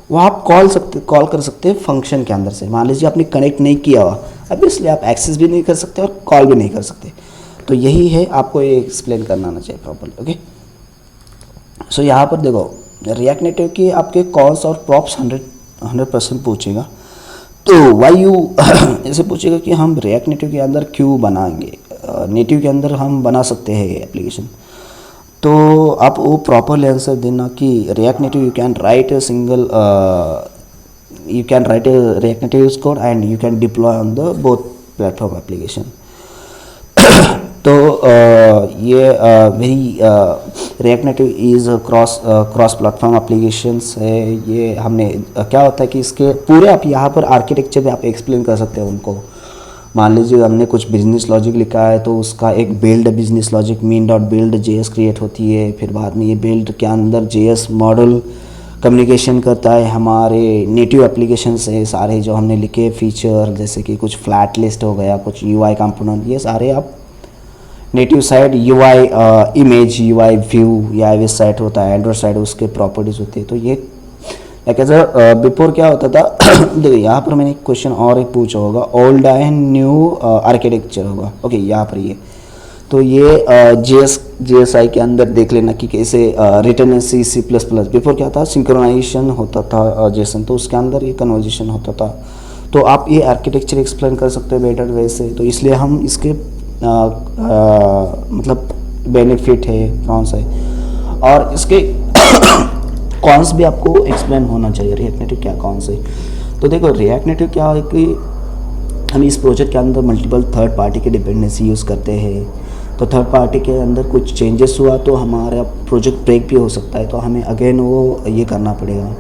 Speaker 2: वो आप कॉल कर सकते हैं फंक्शन के अंदर से। मान लीजिए आपने कनेक्ट नहीं किया हुआ, अब इसलिए आप एक्सेस भी नहीं कर सकते और कॉल भी नहीं कर सकते। तो यही है, आपको ये एक्सप्लेन करना आना चाहिए प्रॉपर्ली। ओके, सो यहाँ पर देखो रिएक्ट नेटिव की आपके कॉल्स और प्रॉप्स 100% पूछेगा। तो वाई यू ऐसे पूछेगा कि हम रिएक्ट नेटिव के अंदर क्यों बनाएंगे, नेटिव के अंदर हम बना सकते हैं एप्लीकेशन। तो आप वो प्रॉपरली आंसर देना कि react native you can write a single react native code and you can deploy on the both platform application. तो ये very react native is cross platform applications है। ये हमने क्या होता है कि इसके पूरे आप यहाँ पर आर्किटेक्चर भी आप एक्सप्लेन कर सकते हैं उनको। मान लीजिए हमने कुछ बिजनेस लॉजिक लिखा है, तो उसका एक build business logic mean dot build JS create होती है। फिर बाद में ये बिल्ड के अंदर जेएस मॉडल कम्युनिकेशन करता है हमारे नेटिव एप्लीकेशन से। सारे जो हमने लिखे फीचर, जैसे कि कुछ फ्लैट लिस्ट हो गया, कुछ यूआई कंपोनेंट, ये सारे आप native side UI image, UI view या आईओएस साइट होता है, एंड्रॉइड साइड उसके प्रॉपर्टीज़ होती है। तो ये लाइक एज बिफोर क्या होता था देखो यहाँ पर मैंने एक क्वेश्चन और एक पूछा होगा, ओल्ड एंड न्यू आर्किटेक्चर होगा। ओके, यहाँ पर ये तो ये जेएसआई के अंदर देख लेना कि कैसे return C plus plus. Before क्या था, सिंक्रोनाइजेशन होता था जेसन, तो उसके अंदर ये कन्वर्जेशन होता था। तो आप ये आर्किटेक्चर एक्सप्लेन कर सकते हो बेटर वे से। तो इसलिए हम इसके मतलब बेनिफिट है कौन सा है, और इसके कॉन्स भी आपको एक्सप्लेन होना चाहिए रिएक्ट नेटिव क्या कौन से। तो देखो रिएक्ट नेटिव क्या है कि हम इस प्रोजेक्ट के अंदर मल्टीपल थर्ड पार्टी के डिपेंडेंसी यूज़ करते हैं। तो थर्ड पार्टी के अंदर कुछ चेंजेस हुआ तो हमारा प्रोजेक्ट ब्रेक भी हो सकता है, तो हमें अगेन वो ये करना पड़ेगा।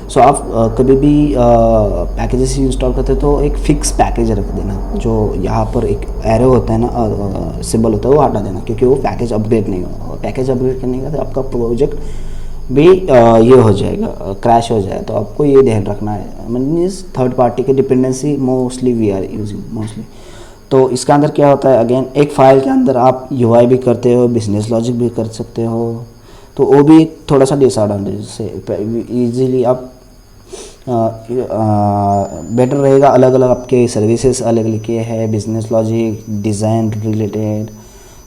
Speaker 2: सो आप कभी भी पैकेजेस इंस्टॉल करते हो तो एक फ़िक्स पैकेज रख देना। जो यहाँ पर एक एरो होता है ना, सिंबल होता है, वो हटा देना, क्योंकि वो पैकेज अपग्रेड नहीं होगा। पैकेज अपग्रेड करने का तो आपका प्रोजेक्ट भी ये हो जाएगा, क्रैश हो जाएगा। तो आपको ये ध्यान रखना है। मीन्स थर्ड पार्टी के dependency mostly we are using mostly. तो इसके अंदर क्या होता है, अगेन एक फ़ाइल के अंदर आप यूआई भी करते हो, बिजनेस लॉजिक भी कर सकते हो। तो वो भी थोड़ा सा डिसएडवांटेज से ईजीली आप बेटर रहेगा। अलग अलग आपके सर्विसेज अलग लिखे हैं, बिजनेस लॉजिक, डिज़ाइन रिलेटेड,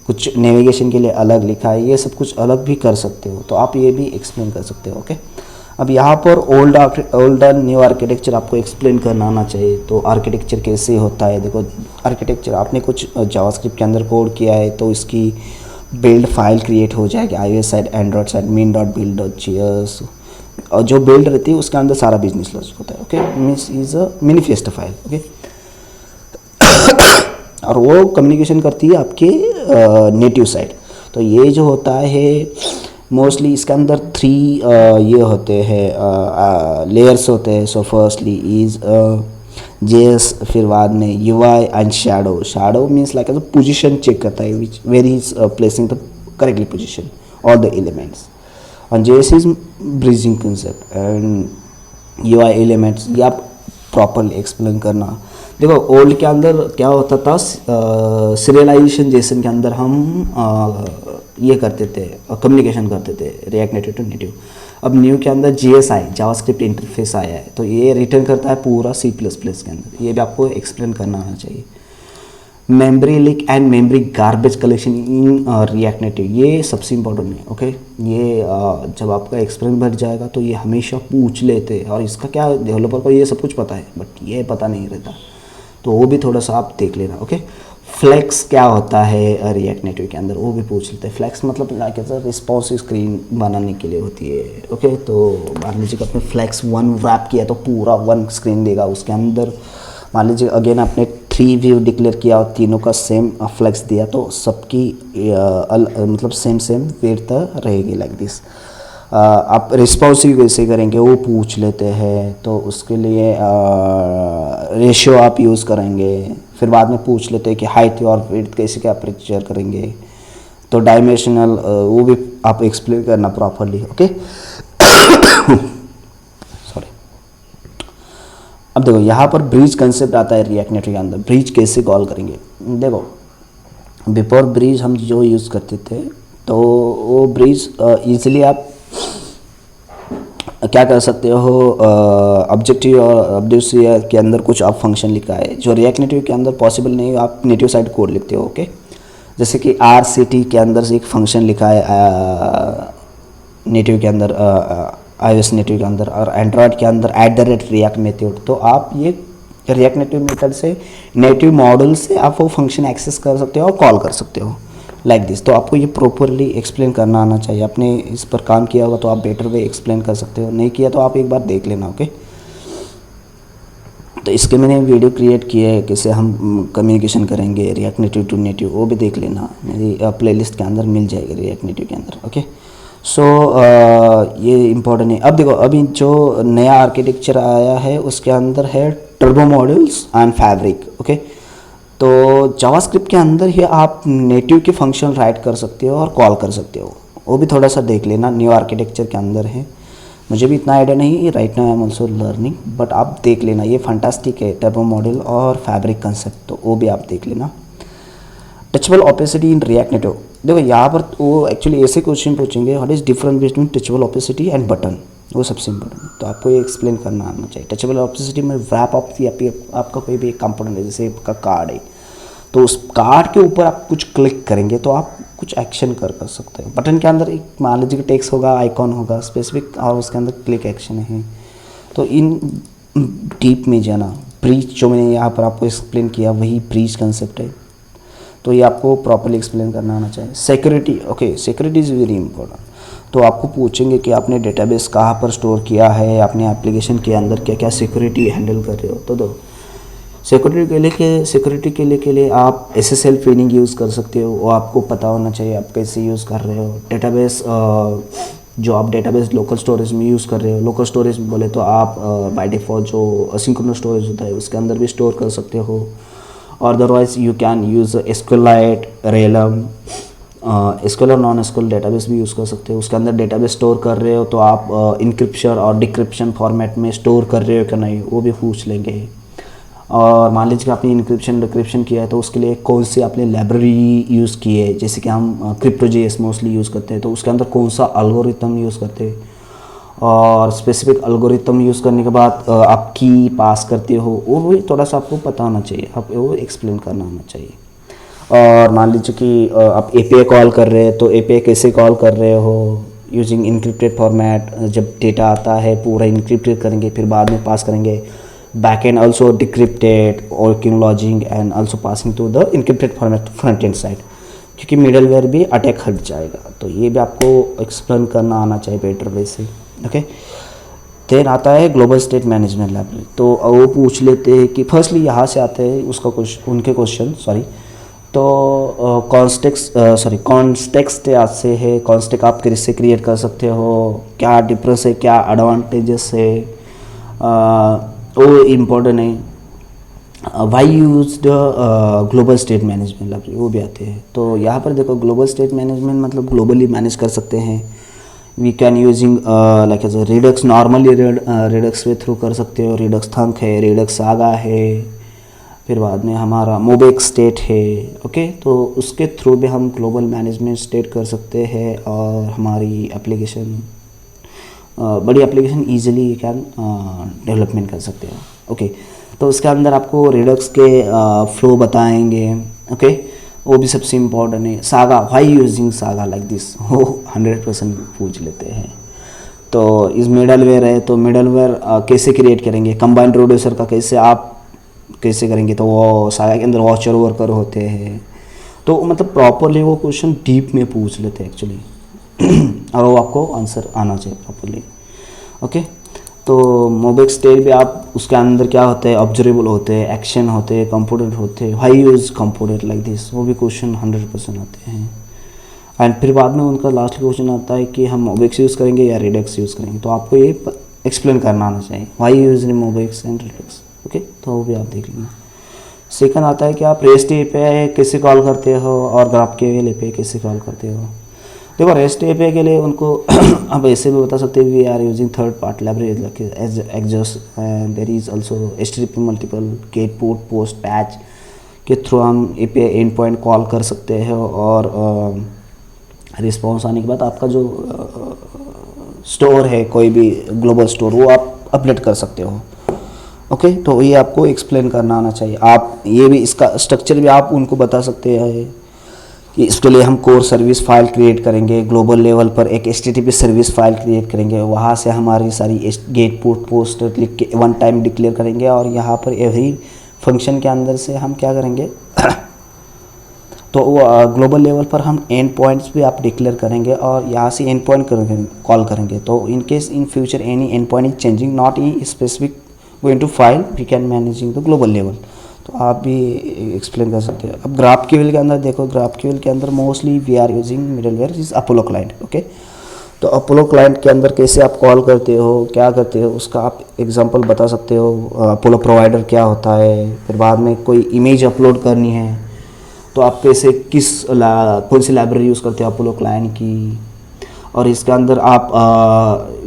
Speaker 2: कुछ नेविगेशन के लिए अलग लिखा है, ये सब कुछ अलग भी कर सकते हो। तो आप ये भी एक्सप्लेन कर सकते हो। ओके, अब यहाँ पर ओल्ड एंड न्यू आर्किटेक्चर आपको एक्सप्लेन करना आना चाहिए। तो आर्किटेक्चर कैसे होता है, देखो आर्किटेक्चर आपने कुछ जावास्क्रिप्ट के अंदर कोड किया है, तो इसकी बिल्ड फाइल क्रिएट हो जाएगी iOS side, Android side, min dot build dot JS. और जो बिल्ड रहती है उसके अंदर सारा बिजनेस लॉजिक होता है। Okay, means is a manifest file. Okay, और वो कम्युनिकेशन करती है आपके नेटिव साइड। तो ये जो होता है मोस्टली इसके अंदर 3 ये होते हैं लेयर्स होते हैं। सो फर्स्टली इज जेएस, फिर बाद में UI and shadow. Shadow means like position check करता है, which where is placing the correctly position all the elements. और JS is bridging concept and UI elements, ये आप प्रॉपरली एक्सप्लेन करना। देखो ओल्ड के अंदर क्या होता था, सीरियलाइजेशन जेसन के अंदर हम ये करते थे, कम्युनिकेशन करते थे रिएक्ट नेटिव टू नेटिव। अब न्यू के अंदर जेएस आए, जावास्क्रिप्ट इंटरफेस आया है, तो ये रिटर्न करता है पूरा सी प्लस प्लस के अंदर। ये भी आपको एक्सप्लेन करना आना चाहिए। Memory leak and memory garbage collection in React native, ये सबसे इम्पोर्टेंट है। ओके, ये जब आपका एक्सपीरियंस बढ़ जाएगा तो ये हमेशा पूछ लेते हैं। और इसका क्या, डेवलपर को ये सब कुछ पता है बट ये पता नहीं रहता, तो वो भी थोड़ा सा आप देख लेना। ओके, फ्लेक्स क्या होता है रिएक्ट नेटिव के अंदर, वो भी पूछ लेते हैं। फ्लेक्स मतलब लाइक रिस्पॉन्सिव स्क्रीन बनाने के लिए होती है। ओके, तो मान लीजिए कि आपने फ्लेक्स 1 रैप किया तो पूरा 1 स्क्रीन देगा। उसके अंदर मान लीजिए अगेन आपने 3 व्यू डिक्लेयर किया और तीनों का सेम फ्लेक्स दिया, तो सबकी मतलब सेम विड्थ रहेगी लाइक दिस। आप रिस्पॉन्सिव कैसे करेंगे वो पूछ लेते हैं, तो उसके लिए रेशियो आप यूज़ करेंगे। फिर बाद में पूछ लेते हैं कि हाइट और विड्थ कैसे क्या अपर्चर करेंगे, तो डायमेंशनल वो भी आप एक्सप्लेन करना प्रॉपरली। Okay, sorry. अब देखो यहाँ पर ब्रिज कंसेप्ट आता है रिएक्ट नेटिव के अंदर। ब्रिज कैसे कॉल करेंगे, देखो बिफोर ब्रिज हम जो यूज़ करते थे, तो वो ब्रिज ईजिली आप क्या कर सकते हो, ऑब्जेक्टिव और ऑब्जेक्टिव के अंदर कुछ आप फंक्शन लिखा है जो रिएक्ट नेटिव के अंदर पॉसिबल नहीं है, आप नेटिव साइड कोड लिखते हो। ओके, जैसे कि RCT के अंदर से एक फंक्शन लिखा है नेटिव के अंदर, iOS नेटिव के अंदर, और एंड्रॉयड के अंदर @react मेथड। तो आप ये रिएक्ट नेटिव मेथड से नेटिव मॉडल से आप वो फंक्शन एक्सेस कर सकते हो और कॉल कर सकते हो लाइक दिस। तो आपको ये प्रॉपरली एक्सप्लेन करना आना चाहिए। आपने इस पर काम किया होगा तो आप बेटर वे एक्सप्लेन कर सकते हो, नहीं किया तो आप एक बार देख लेना। ओके, तो इसके मैंने वीडियो क्रिएट किया है कैसे हम कम्युनिकेशन करेंगे रिएक्ट नेटिव टू नेटिव, वो भी देख लेना, मेरी प्लेलिस्ट के अंदर मिल जाएगी रिएक्ट नेटिव के अंदर। ओके, सो ये इम्पोर्टेंट है। अब देखो, अभी जो नया आर्किटेक्चर आया है उसके अंदर है turbo modules and fabric. Okay, तो जावास्क्रिप्ट के अंदर ही आप नेटिव के फंक्शन राइट कर सकते हो और कॉल कर सकते हो, वो भी थोड़ा सा देख लेना, न्यू आर्किटेक्चर के अंदर है। मुझे भी इतना आइडिया नहीं, right now I am also learning, but आप देख लेना, ये फंटास्टिक है टर्बो मॉडल और फैब्रिक कंसेप्ट, तो वो भी आप देख लेना। Touchable opacity in React native, देखो यहाँ पर वो एक्चुअली ऐसे क्वेश्चन पूछेंगे, what is difference between touchable opacity and button, वो सबसे इंपॉर्टेंट है, तो आपको ये एक्सप्लेन करना आना चाहिए। टचेबल ओपेसिटी में रैप ऑफ आपका कोई भी एक कंपोनेंट है, जैसे आपका कार्ड है, तो उस कार्ड के ऊपर आप कुछ क्लिक करेंगे तो आप कुछ एक्शन कर सकते हैं। बटन के अंदर एक मान लीजिए कि टेक्स्ट होगा, आइकॉन होगा स्पेसिफिक, और उसके अंदर क्लिक एक्शन है। तो इन डीप में जाना, ब्रीच जो मैंने यहाँ पर आपको एक्सप्लेन किया वही ब्रीच कंसेप्ट है, तो ये आपको प्रॉपर्ली एक्सप्लेन करना आना चाहिए। Security, okay, security is very important. तो आपको पूछेंगे कि आपने डेटाबेस कहाँ पर स्टोर किया है, अपने एप्लीकेशन के अंदर क्या क्या सिक्योरिटी हैंडल कर रहे हो, तो दो सिक्योरिटी के लिए आप SSL ट्रेनिंग यूज़ कर सकते हो, वो आपको पता होना चाहिए आप कैसे यूज़ कर रहे हो। डेटाबेस जो आप डेटाबेस लोकल स्टोरेज में यूज़ कर रहे हो, लोकल स्टोरेज बोले तो आप बाय डिफ़ॉल्ट जो असिंक्रोनस स्टोरेज होता है उसके अंदर भी स्टोर कर सकते हो, और otherwise you can use SQLite, Realm, SQL और नॉन SQL डेटाबेस भी यूज़ कर सकते हो। उसके अंदर डेटाबेस स्टोर कर रहे हो तो आप इंक्रिप्शन और डिक्रिप्शन फॉर्मेट में स्टोर कर रहे हो कि नहीं, वो भी पूछ लेंगे। और मान लीजिए कि आपने इंक्रिप्शन डिक्रिप्शन किया है तो उसके लिए कौन सी आपने लाइब्रेरी यूज़ की है, जैसे कि हम CryptoJS मोस्टली यूज़ करते हैं, तो उसके अंदर कौन सा एल्गोरिथम यूज़ करते हैं, और स्पेसिफिक एल्गोरिथम यूज़ करने के बाद आप की पास करते हो, वो भी थोड़ा सा आपको पता होना चाहिए, आप वो एक्सप्लेन करना होना चाहिए। और मान लीजिए कि आप API कॉल कर रहे हैं तो API कैसे कॉल कर रहे हो, यूजिंग इनक्रिप्टेड फॉर्मेट, जब डेटा आता है पूरा इनक्रिप्टेड करेंगे फिर बाद में पास करेंगे, backend also decrypted working logic and also passing to the encrypted format front end side, क्योंकि मिडलवेयर भी अटैक हट जाएगा, तो ये भी आपको एक्सप्लेन करना आना चाहिए बेटर वे से। ओके, देन आता है ग्लोबल स्टेट मैनेजमेंट लाइब्रेरी, तो वो पूछ लेते हैं कि फर्स्टली यहाँ से आते हैं उसका उनके क्वेश्चन, तो कॉन्टेक्स्ट आज से है, कॉन्टेक्स्ट आप कैसे क्रिएट कर सकते हो, क्या डिफरेंस है, क्या एडवांटेजेस है, वो इम्पोर्टेंट है। Why use the global state management library, वो भी आते हैं। तो यहाँ पर देखो, ग्लोबल स्टेट मैनेजमेंट मतलब ग्लोबली मैनेज कर सकते हैं। We can using like as Redux, normally Redux के थ्रू कर सकते हो, रिडक्स थंक है, रिडक्स सागा है, फिर बाद में हमारा मोबेक स्टेट है। ओके, तो उसके थ्रू भी हम ग्लोबल मैनेजमेंट स्टेट कर सकते हैं, और हमारी एप्लीकेशन बड़ी एप्लीकेशन ईजिली कैन डेवलपमेंट कर सकते हो। ओके, तो उसके अंदर आपको रिडक्स के फ्लो बताएंगे। ओके, वो भी सबसे इम्पोर्टेंट है। Saga, why using saga like this, वो 100% पूछ लेते हैं। तो इस मिडलवेयर है, तो मिडलवेयर कैसे क्रिएट करेंगे, कंबाइंड प्रोड्यूसर का कैसे करेंगे, तो वो सागा के अंदर वॉचर वर्कर होते हैं, तो मतलब प्रॉपरली वो क्वेश्चन डीप में पूछ लेते हैं एक्चुअली और वो आपको आंसर आना चाहिए प्रॉपरली। ओके, तो मोबेक स्टेट भी आप उसके अंदर क्या होते हैं, ऑब्जर्वेबल होते हैं, एक्शन होते हैं, कंपोनेंट होते हैं, high use component like this, वो भी क्वेश्चन 100% आते हैं। एंड फिर बाद में उनका लास्ट क्वेश्चन आता है कि हम मोबेक्स यूज़ करेंगे या रिडक्स यूज़ करेंगे, तो आपको ये एक्सप्लेन करना आना चाहिए, why use MobX and Redux. Okay, तो वो भी आप देख लेना। सेकंड आता है कि आप रेस्ट एपीआई कैसे कॉल करते हो और GraphQL एपीआई कैसे कॉल करते हो। देखो, रेस्ट एपीआई के लिए उनको आप ऐसे भी बता सकते हैं, we are using third party library as Axios, and there is also HTTP multiple get put post patch के थ्रू हम एपीआई एंड पॉइंट कॉल कर सकते हैं, और रिस्पॉन्स आने के बाद आपका जो स्टोर है, कोई भी ग्लोबल स्टोर, वो आप अपडेट कर सकते हो। ओके, तो ये आपको एक्सप्लेन करना आना चाहिए। आप ये भी इसका स्ट्रक्चर भी आप उनको बता सकते हैं कि इसके लिए हम कोर सर्विस फाइल क्रिएट करेंगे, ग्लोबल लेवल पर एक HTTP सर्विस फाइल क्रिएट करेंगे, वहाँ से हमारी सारी गेट पुट पोस्ट लिख के वन टाइम डिक्लेयर करेंगे, और यहाँ पर यही फंक्शन के अंदर से हम क्या करेंगे तो ग्लोबल लेवल पर हम एंड पॉइंट्स भी आप डिक्लेयर करेंगे, और यहाँ से एंड पॉइंट कॉल करेंगे। तो in case in future any end point is changing not in specific going to file we can managing the global level. तो आप भी एक्सप्लेन कर सकते हैं। अब GraphQL के अंदर देखो, GraphQL के अंदर mostly we are using middleware is Apollo client. Okay, तो अपोलो क्लाइंट के अंदर कैसे आप कॉल करते हो, क्या करते हो, उसका आप एग्जांपल बता सकते हो। अपोलो प्रोवाइडर क्या होता है, फिर बाद में कोई इमेज अपलोड करनी है तो आप कैसे कौन सी लाइब्रेरी यूज़ करते हो अपोलो क्लाइंट की, और इसके अंदर आप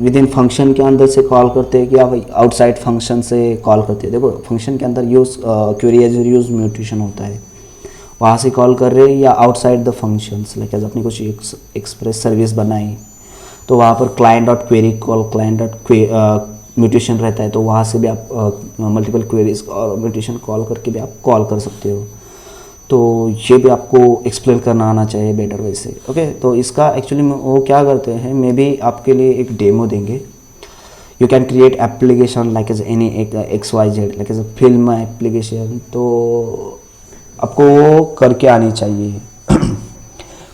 Speaker 2: विद इन फंक्शन के अंदर से कॉल करते हैं कि आप आउटसाइड फंक्शन से कॉल करते हैं। देखो फंक्शन के अंदर use query as use mutation होता है, वहाँ से कॉल कर रहे हैं, या आउटसाइड द फंक्शंस लाइक अपनी कुछ एक्सप्रेस सर्विस बनाई तो वहाँ पर client dot query call, client dot mutation रहता है, तो वहाँ से भी आप मल्टीपल क्वेरीज और म्यूटेशन कॉल करके भी आप कॉल कर सकते हो। तो ये भी आपको एक्सप्लेन करना आना चाहिए बेटर वे से। ओके, तो इसका एक्चुअली वो क्या करते हैं, मे बी आपके लिए एक डेमो देंगे। You can create application like as any XYZ like as a film application, तो आपको वो करके आनी चाहिए।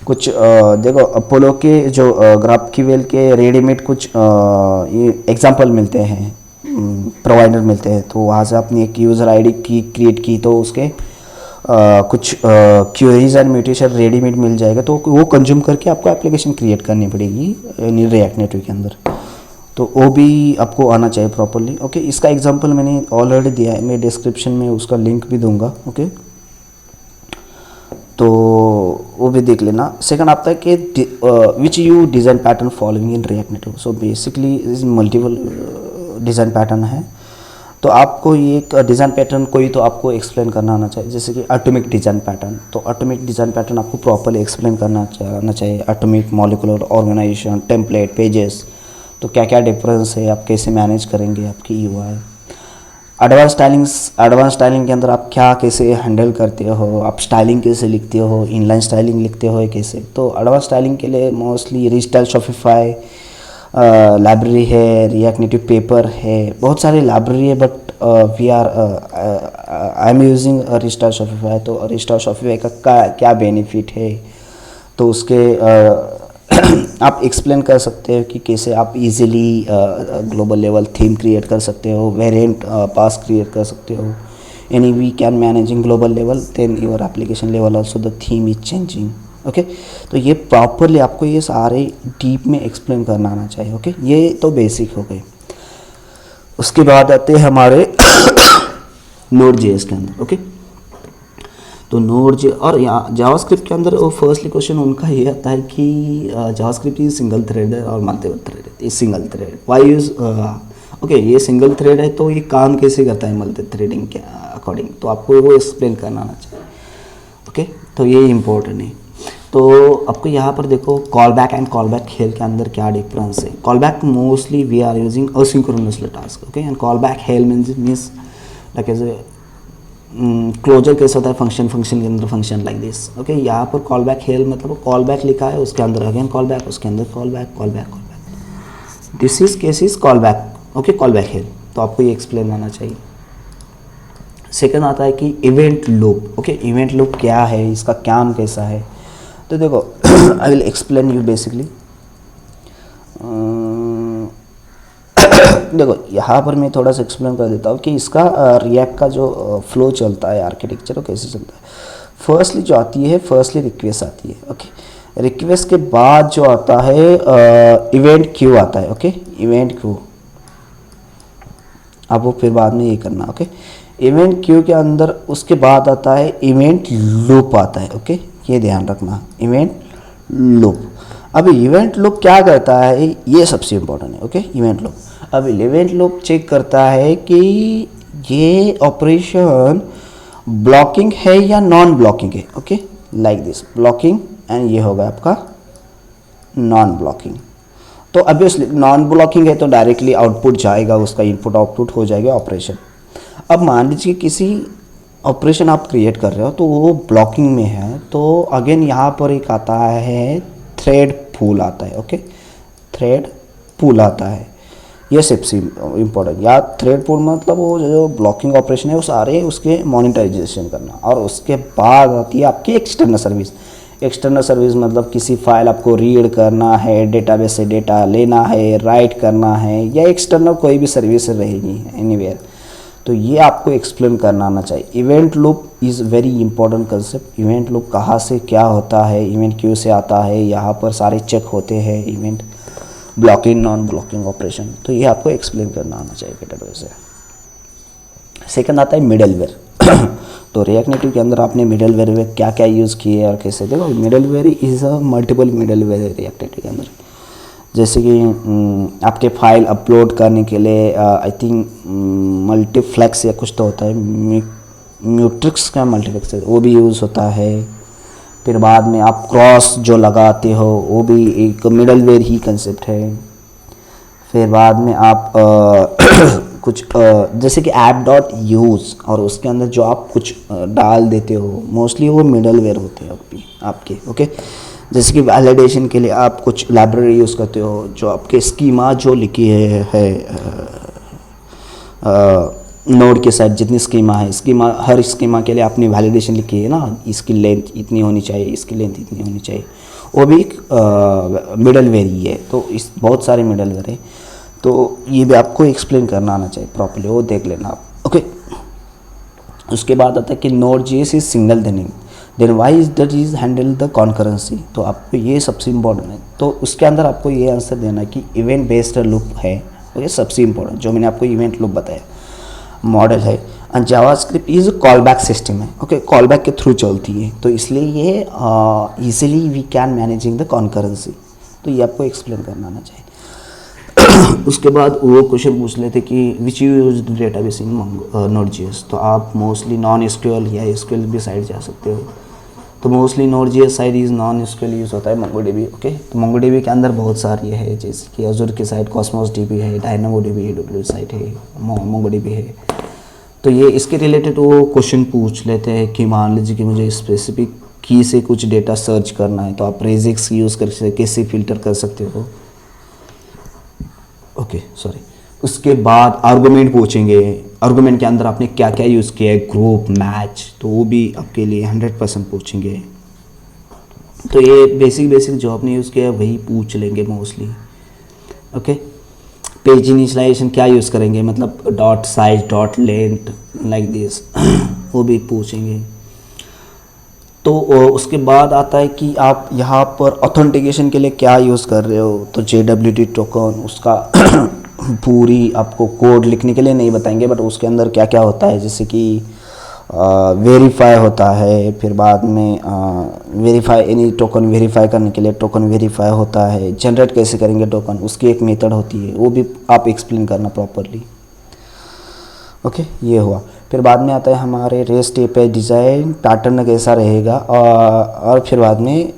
Speaker 2: कुछ देखो अपोलो के जो GraphQL के रेडीमेड कुछ ये एग्जांपल मिलते हैं, प्रोवाइडर मिलते हैं, तो वहाँ से आपने एक यूज़र आईडी की क्रिएट की तो उसके कुछ क्वेरीज एंड म्यूटेशन रेडीमेड मिल जाएगा, तो वो कंज्यूम करके आपको एप्लीकेशन क्रिएट करनी पड़ेगी रिएक्ट नेटिव के अंदर, तो वो भी आपको आना चाहिए प्रॉपरली। ओके, इसका एग्जांपल मैंने ऑलरेडी दिया है, मैं डिस्क्रिप्शन में उसका लिंक भी दूंगा। ओके, तो वो भी देख लेना। सेकंड आता है कि which you design pattern following in React native. So basically multiple design pattern है, तो आपको ये एक डिज़ाइन पैटर्न कोई तो आपको एक्सप्लेन करना आना चाहिए, जैसे कि एटॉमिक डिज़ाइन पैटर्न। तो एटॉमिक डिज़ाइन पैटर्न आपको प्रॉपर्ली एक्सप्लेन करना आना चाहिए। Atomic, molecular organization, template, pages, तो क्या क्या डिफरेंस है, आप कैसे मैनेज करेंगे आपकी UI। एडवांस स्टाइलिंग के अंदर आप क्या कैसे हैंडल करते हो, आप स्टाइलिंग कैसे लिखते हो, इनलाइन स्टाइलिंग लिखते हो कैसे। तो एडवांस स्टाइलिंग के लिए मोस्टली रीस्टाइल शॉपिफाई लाइब्रेरी है, रिएक्ट नेटिव पेपर है, बहुत सारे लाइब्रेरी है, but I am using restyle Shopify. तो रीस्टाइल शॉपिफाई का क्या बेनिफिट है, तो उसके आप एक्सप्लेन कर सकते हो कि कैसे आप easily global level theme create कर सकते हो, वेरिएंट पास क्रिएट कर सकते हो। Any we can managing global level, then your application level also the theme is changing. Okay, तो ये प्रॉपरली आपको ये सारे डीप में एक्सप्लेन करना आना चाहिए। ओके, ये तो बेसिक हो गए। उसके बाद आते हैं हमारे Node.js के अंदर। ओके, तो Node.js और यहाँ जावास्क्रिप्ट के अंदर वो फर्स्टली क्वेश्चन उनका ये आता है कि जावास्क्रिप्ट इज सिंगल थ्रेड है और मल्टीपल थ्रेड है। Single thread why use, okay, ये सिंगल थ्रेड है तो ये काम कैसे करता है मल्टी थ्रेडिंग के अकॉर्डिंग, तो आपको वो एक्सप्लेन करना आना चाहिए। ओके, तो ये इम्पोर्टेंट है। तो आपको यहाँ पर देखो callback and callback hell के अंदर क्या डिफरेंस है। Callback mostly we are using asynchronously task. Okay, and callback hell means like as closure कैसे होता है फंक्शन के अंदर फंक्शन लाइक दिस। ओके, यहाँ पर कॉल बैक हेल मतलब कॉल बैक लिखा है, उसके अंदर अगेन कॉल बैक, उसके अंदर call back, this is case is call back. Okay, callback hello, तो आपको ये एक्सप्लेन आना चाहिए। सेकंड आता है कि event loop. Okay, event loop क्या है, इसका काम कैसा है, तो देखो I will explain you basically. देखो यहाँ पर मैं थोड़ा सा एक्सप्लेन कर देता हूँ कि इसका रिएक्ट का जो फ्लो चलता है, आर्किटेक्चर वो कैसे चलता है। फर्स्टली जो आती है, फर्स्टली रिक्वेस्ट आती है। ओके, रिक्वेस्ट के बाद जो आता है इवेंट क्यू आता है। ओके, इवेंट क्यू अब वो फिर बाद में ये करना। ओके, इवेंट क्यू के अंदर उसके बाद आता है इवेंट लूप आता है। ओके, ये ध्यान रखना, इवेंट लूप। अब इवेंट लूप क्या करता है, ये सबसे इम्पोर्टेंट है। ओके, इवेंट लूप, अब इवेंट लूप चेक करता है कि ये ऑपरेशन ब्लॉकिंग है या नॉन ब्लॉकिंग है। Okay, like this blocking, and ये होगा आपका नॉन ब्लॉकिंग। तो ऑब्वियसली नॉन ब्लॉकिंग है तो डायरेक्टली आउटपुट जाएगा, उसका इनपुट आउटपुट हो जाएगा ऑपरेशन। अब मान लीजिए किसी ऑपरेशन आप क्रिएट कर रहे हो तो वो ब्लॉकिंग में है, तो अगेन यहाँ पर एक आता है थ्रेड पूल आता है। ओके, थ्रेड पूल आता है, ये सबसे इम्पोर्टेंट। या थ्रेड पूल मतलब वो जो ब्लॉकिंग ऑपरेशन है वो सारे उसके मॉनिटराइजेशन करना। और उसके बाद आती है आपकी एक्सटर्नल सर्विस। एक्सटर्नल सर्विस मतलब किसी फाइल आपको रीड करना है, डेटाबेस से डेटा लेना है, राइट करना है, या एक्सटर्नल कोई भी सर्विस रहेगी एनीवेयर, तो ये आपको एक्सप्लेन करना आना चाहिए। Event loop is very important concept. Event loop कहाँ से क्या होता है, इवेंट क्यों से आता है, यहाँ पर सारे चेक होते हैं, event blocking non blocking operation, तो ये आपको एक्सप्लेन करना आना चाहिए डेटाबेस से। सेकंड आता है मिडलवेयर। तो रिएक्ट नेटिव के अंदर आपने मिडलवेयर में क्या क्या यूज़ किए और कैसे, देखो middleware is a multiple middleware react native के अंदर। जैसे कि आपके फाइल अपलोड करने के लिए आई थिंक मल्टीफ्लेक्स या कुछ तो होता है, म्यूट्रिक्स का मल्टीप्लेक्स वो भी यूज़ होता है। फिर बाद में आप क्रॉस जो लगाते हो वो भी एक मिडलवेयर ही कंसेप्ट है। फिर बाद में आप कुछ जैसे कि ऐप डॉट यूज़ और उसके अंदर जो आप कुछ डाल देते हो मोस्टली वो मिडलवेयर होते हैं आपके। ओके, जैसे कि वैलिडेशन के लिए आप कुछ लाइब्रेरी यूज़ करते हो जो आपके स्कीमा जो लिखी है नोड के साथ जितनी स्कीमा है, स्कीमा हर स्कीमा के लिए आपने वैलिडेशन लिखी है ना, इसकी लेंथ इतनी होनी चाहिए, इसकी लेंथ इतनी होनी चाहिए, वो भी एक मिडलवेयर ही है। तो इस बहुत सारे मिडलवेयर है, तो ये भी आपको एक्सप्लेन करना आना चाहिए प्रॉपर्ली, वो देख लेना आप। ओके, उसके बाद आता है कि node JS is single threading, then why is that is handle the concurrency. तो आपको ये सबसे इम्पोर्टेंट है, तो उसके अंदर आपको ये आंसर देना कि इवेंट बेस्ड लूप है। ओके, सबसे इम्पोर्टेंट जो मैंने आपको इवेंट लूप बताया मॉडल है। And JavaScript is callback system है। ओके, कॉल बैक के थ्रू चलती है, तो इसलिए ये easily we can managing the concurrency, तो ये आपको एक्सप्लेन करना आना चाहिए। उसके बाद वो क्वेश्चन पूछ लेते कि which you use database in Node.js, तो आप मोस्टली नॉन एसक्यूएल या एसक्यूएल भी साइड जा सकते हो। तो mostly Node.js side is non SQL use होता है MongoDB। ओके, तो MongoDB के अंदर बहुत सारी है, जैसे कि अजूर की साइड CosmosDB है, DynamoDB AWS साइड है, MongoDB है। तो ये इसके रिलेटेड वो क्वेश्चन पूछ लेते हैं कि मान लीजिए कि मुझे स्पेसिफिक की से कुछ डेटा सर्च करना है, तो आप रेजिक्स यूज़ कर कैसे फिल्टर कर सकते हो। Okay, sorry. उसके बाद आर्गुमेंट पूछेंगे, आर्गुमेंट के अंदर आपने क्या क्या यूज़ किया है, ग्रुप, मैच, तो वो भी आपके लिए 100% पूछेंगे। तो ये बेसिक जो आपने यूज़ किया है वही पूछ लेंगे मोस्टली। ओके, पेज इनिशियलाइजेशन क्या यूज़ करेंगे, मतलब dot size, dot length, like this, वो भी पूछेंगे। तो उसके बाद आता है कि आप यहाँ पर ऑथेंटिकेशन के लिए क्या यूज़ कर रहे हो, तो JWT टोकन, उसका पूरी आपको कोड लिखने के लिए नहीं बताएंगे, बट उसके अंदर क्या क्या होता है, जैसे कि वेरीफाई होता है, फिर बाद में वेरीफाई एनी टोकन वेरीफाई करने के लिए टोकन वेरीफाई होता है, जनरेट कैसे करेंगे टोकन, उसकी एक मेथड होती है, वो भी आप एक्सप्लेन करना प्रॉपरली। ओके, ये हुआ। फिर बाद में आता है हमारे रेस्ट API डिज़ाइन पैटर्न कैसा रहेगा, और फिर बाद में